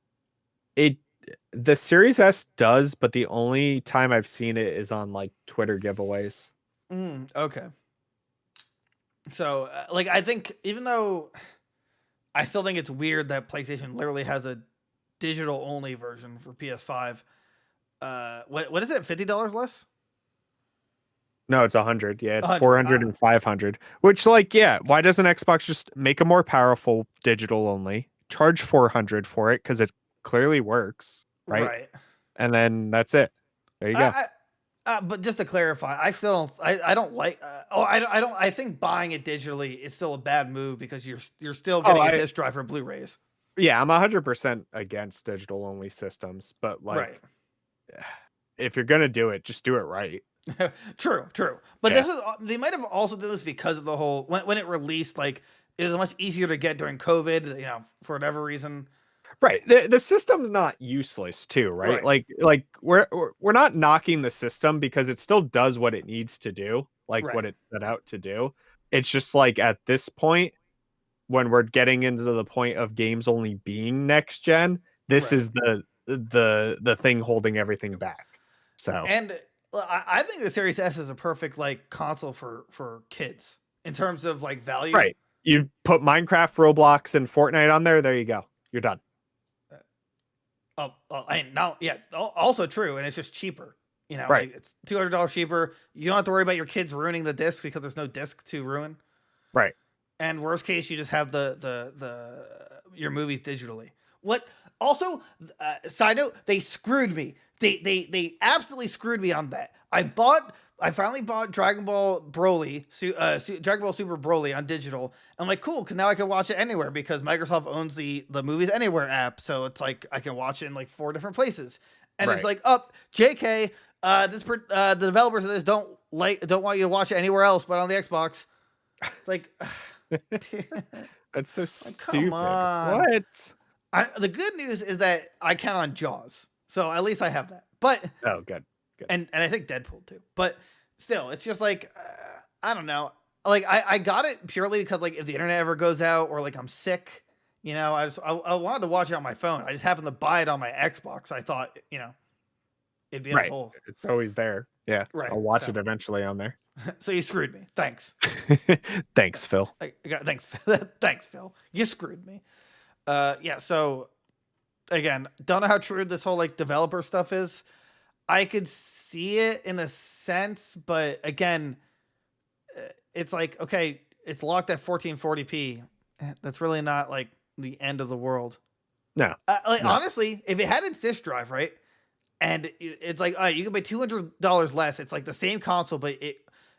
The Series S does, but the only time I've seen it is on like Twitter giveaways. Okay. So, like, I think, even though I still think it's weird that PlayStation literally has a digital only version for PS5. What is it? $50 less? No, it's 100. Yeah, it's 400 and 500. Which, like, why doesn't Xbox just make a more powerful digital only? Charge 400 for it because it clearly works, right? And then that's it. There you go. But just to clarify, I still don't. I don't like. I don't. I think buying it digitally is still a bad move because you're still getting a disc drive for Blu-rays. Yeah, I'm 100% against digital only systems, but like, if you're gonna do it, just do it right. True. But this is they might have also done this because of the whole when it released, like it was much easier to get during COVID, for whatever reason. Right. The system's not useless too, right? Like we're not knocking the system because it still does what it needs to do, like what it set out to do. It's just like at this point, when we're getting into the point of games only being next gen, this is the thing holding everything back. So and I think the Series S is a perfect like console for kids in terms of like value. Right. You put Minecraft, Roblox, and Fortnite on there. There you go. You're done. Also true, and it's just cheaper. Right? Like it's $200 cheaper. You don't have to worry about your kids ruining the disc because there's no disc to ruin. Right. And worst case, you just have your movies digitally. What? Also, side note, they screwed me. They absolutely screwed me on that. I finally bought Dragon Ball Broly, Dragon Ball Super Broly on digital. I'm like, cool, because now I can watch it anywhere because Microsoft owns the Movies Anywhere app. So it's like I can watch it in like 4 different places. And it's like, JK, the developers of this don't want you to watch it anywhere else but on the Xbox. It's like, that's so stupid. Come on. What? The good news is that I count on Jaws, so at least I have that. But good. And I think Deadpool too. But still, it's just like I don't know. Like I got it purely because like if the internet ever goes out or like I'm sick, I wanted to watch it on my phone. I just happened to buy it on my Xbox. I thought it'd be right. Whole... It's always there. Yeah, right. I'll watch it eventually on there. So you screwed me. Thanks. Thanks, Phil. Thanks, Phil. You screwed me. So again, don't know how true this whole like developer stuff is. I could see it in a sense, but again, it's like, okay, it's locked at 1440p. That's really not like the end of the world. No. Honestly, if it had its disk drive, right? And it's like, all right, you can pay $200 less. It's like the same console, but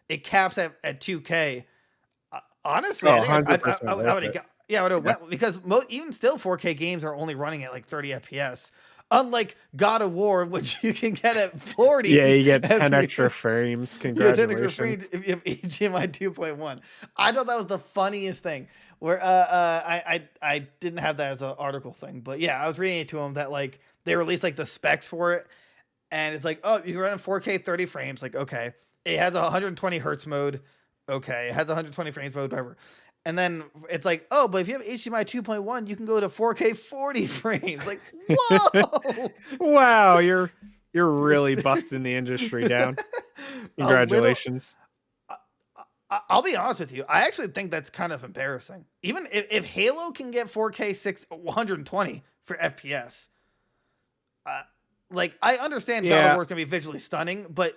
it caps at 2K. Honestly, I would have went because even still 4K games are only running at like 30 FPS. Unlike God of War, which you can get at 40. Yeah, you get 10 extra frames. Congratulations. If you have HDMI 2.1. I thought that was the funniest thing. Where I didn't have that as an article thing, but yeah, I was reading it to them that like they released like the specs for it, and it's like, oh, you can run in 4K 30 frames. Like, okay, it has a 120 hertz mode. Okay, it has 120 frames mode, whatever. And then it's like, oh, but if you have HDMI 2.1, you can go to 4K 40 frames. Like, whoa! Wow, you're really busting the industry down. Congratulations. I'll be honest with you. I actually think that's kind of embarrassing. Even if Halo can get 4K 120 for FPS, like I understand God of War can be visually stunning, but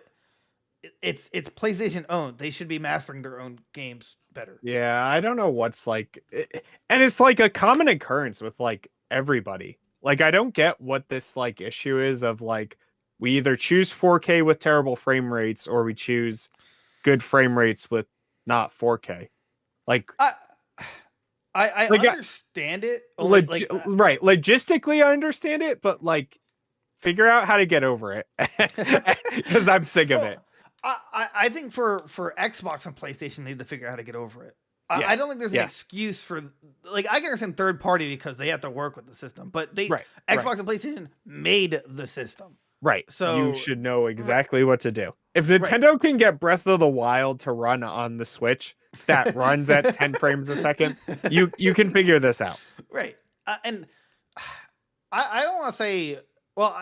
it's PlayStation owned. They should be mastering their own games better. Yeah, I don't know what's like, and it's like a common occurrence with like everybody. Like I don't get what this like issue is of like we either choose 4K with terrible frame rates or we choose good frame rates with not 4K. Like I like, understand it. Right, logistically I understand it, but like figure out how to get over it because I'm sick of it. I think for Xbox and PlayStation, they need to figure out how to get over it. I don't think there's an excuse for like I can understand third party because they have to work with the system, but Xbox and PlayStation made the system. Right. So you should know exactly what to do. If Nintendo can get Breath of the Wild to run on the Switch that runs at 10 frames a second, you can figure this out. Right. And I don't want to say, well,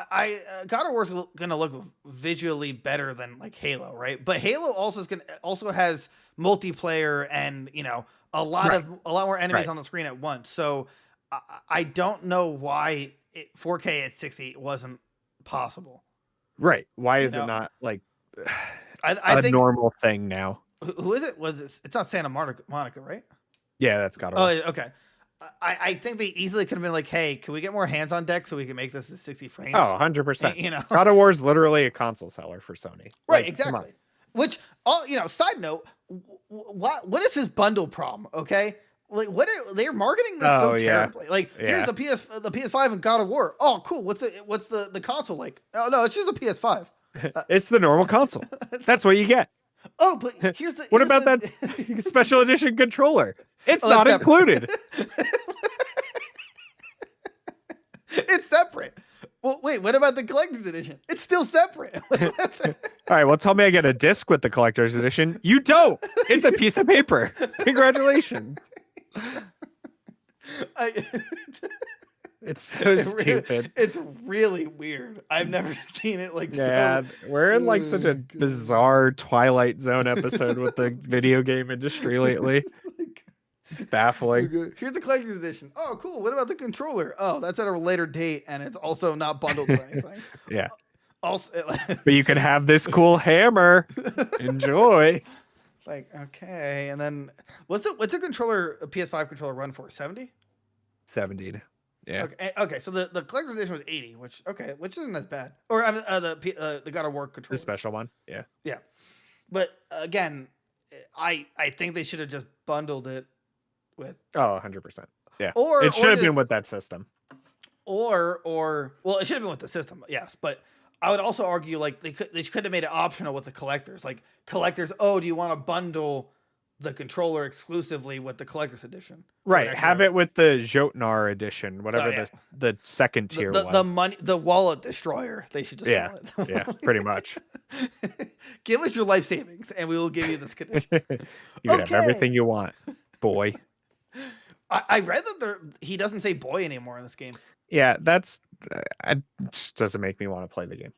God of War is going to look visually better than like Halo, right? But Halo also has multiplayer and, a lot more enemies on the screen at once. So I don't know why 4K at 60 wasn't possible. Right. Why is it not like I think, normal thing now? Who is it? It's not Santa Monica, right? Yeah, that's got to work. Oh, okay. I think they easily could have been like, hey, can we get more hands on deck so we can make this at 60 frames? Oh, 100%. God of War is literally a console seller for Sony. Right, exactly. Which, side note, what is his bundle problem? Okay, like they're marketing this so terribly. Like here's the PS5 and God of War. Oh, cool. What's the console like? Oh no, it's just a PS5. It's the normal console. That's what you get. Oh, but here's the. What about that special edition controller? It's not separate. included. It's separate. Well, wait, what about the collector's edition? It's still separate. All right, well, tell me I get a disc with the collector's edition. You don't. It's a piece of paper. Congratulations. It's so stupid. It's really weird. I've never seen it like yeah, we're in like such a bizarre Twilight Zone episode with the video game industry lately. It's baffling. Here's the collector's edition. Oh, cool. What about the controller? Oh, that's at a later date, and it's also not bundled or anything. Yeah. Also, but you can have this cool hammer. Enjoy. Like, okay, and then what's a controller, a PS5 controller run for? 70? 70. Yeah. Okay. So the collector's edition was 80, which isn't as bad. Or the God of War controller. The special one. Yeah. Yeah. But again, I think they should have just bundled it with. Oh, 100%. Yeah. Or it should have been with that system. Well, it should have been with the system. Yes, but I would also argue like they could have made it optional with the collectors. Like collectors, oh, do you want to bundle the controller exclusively with the collector's edition? Right. Have it with the Jotnar edition, whatever the second tier was. The wallet destroyer. They should just yeah, pretty much. Give us your life savings and we will give you this condition. You can have everything you want, boy. I read that he doesn't say boy anymore in this game. Yeah, it just doesn't make me want to play the game.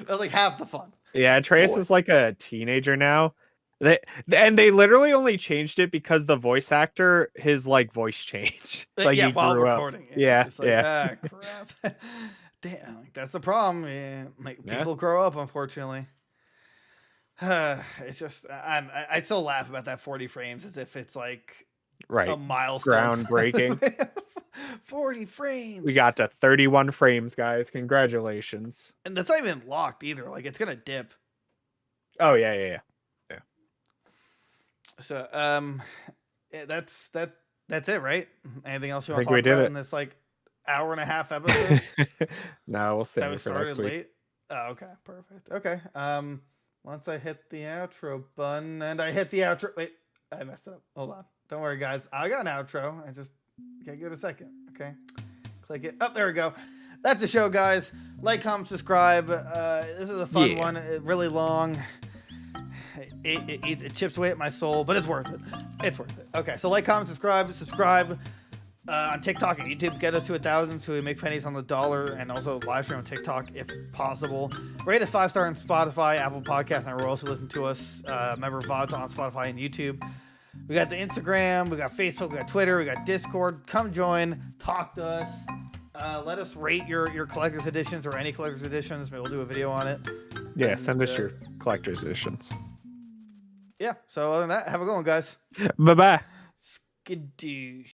That's like half the fun. Yeah, Atreus is like a teenager now. They literally only changed it because the voice actor, his like voice changed. Like he while grew recording. Up. Yeah, Crap. Damn, like, that's the problem. Yeah, like people grow up, unfortunately. It's just I still laugh about that 40 frames as if it's like a milestone. Groundbreaking. 40 frames. We got to 31 frames, guys. Congratulations. And that's not even locked either. Like it's gonna dip. Oh yeah. So that's it, right? Anything else you want to talk about in this like hour and a half episode? No, we'll save it for next week. Late. Oh, okay, perfect. Okay. Once I hit the outro button and I hit the outro. Wait, I messed it up. Hold on. Don't worry, guys. I got an outro. I just can't give it a second. Okay. Click it. Oh, there we go. That's the show, guys. Like, comment, subscribe. This is a fun one. Really long. It chips away at my soul, but it's worth it. It's worth it. Okay, so like, comment, subscribe on TikTok and YouTube. Get us to 1,000 so we make pennies on the dollar, and also live stream on TikTok if possible. Rate us 5-star on Spotify, Apple Podcasts, and we're also listening to us. Member VODs on Spotify and YouTube. We got the Instagram, we got Facebook, we got Twitter, we got Discord. Come join, talk to us. Let us rate your collector's editions or any collector's editions. Maybe we'll do a video on it. Yeah, and send us your collector's editions. Yeah, so other than that, have a good one, guys. Bye-bye. Skidoosh.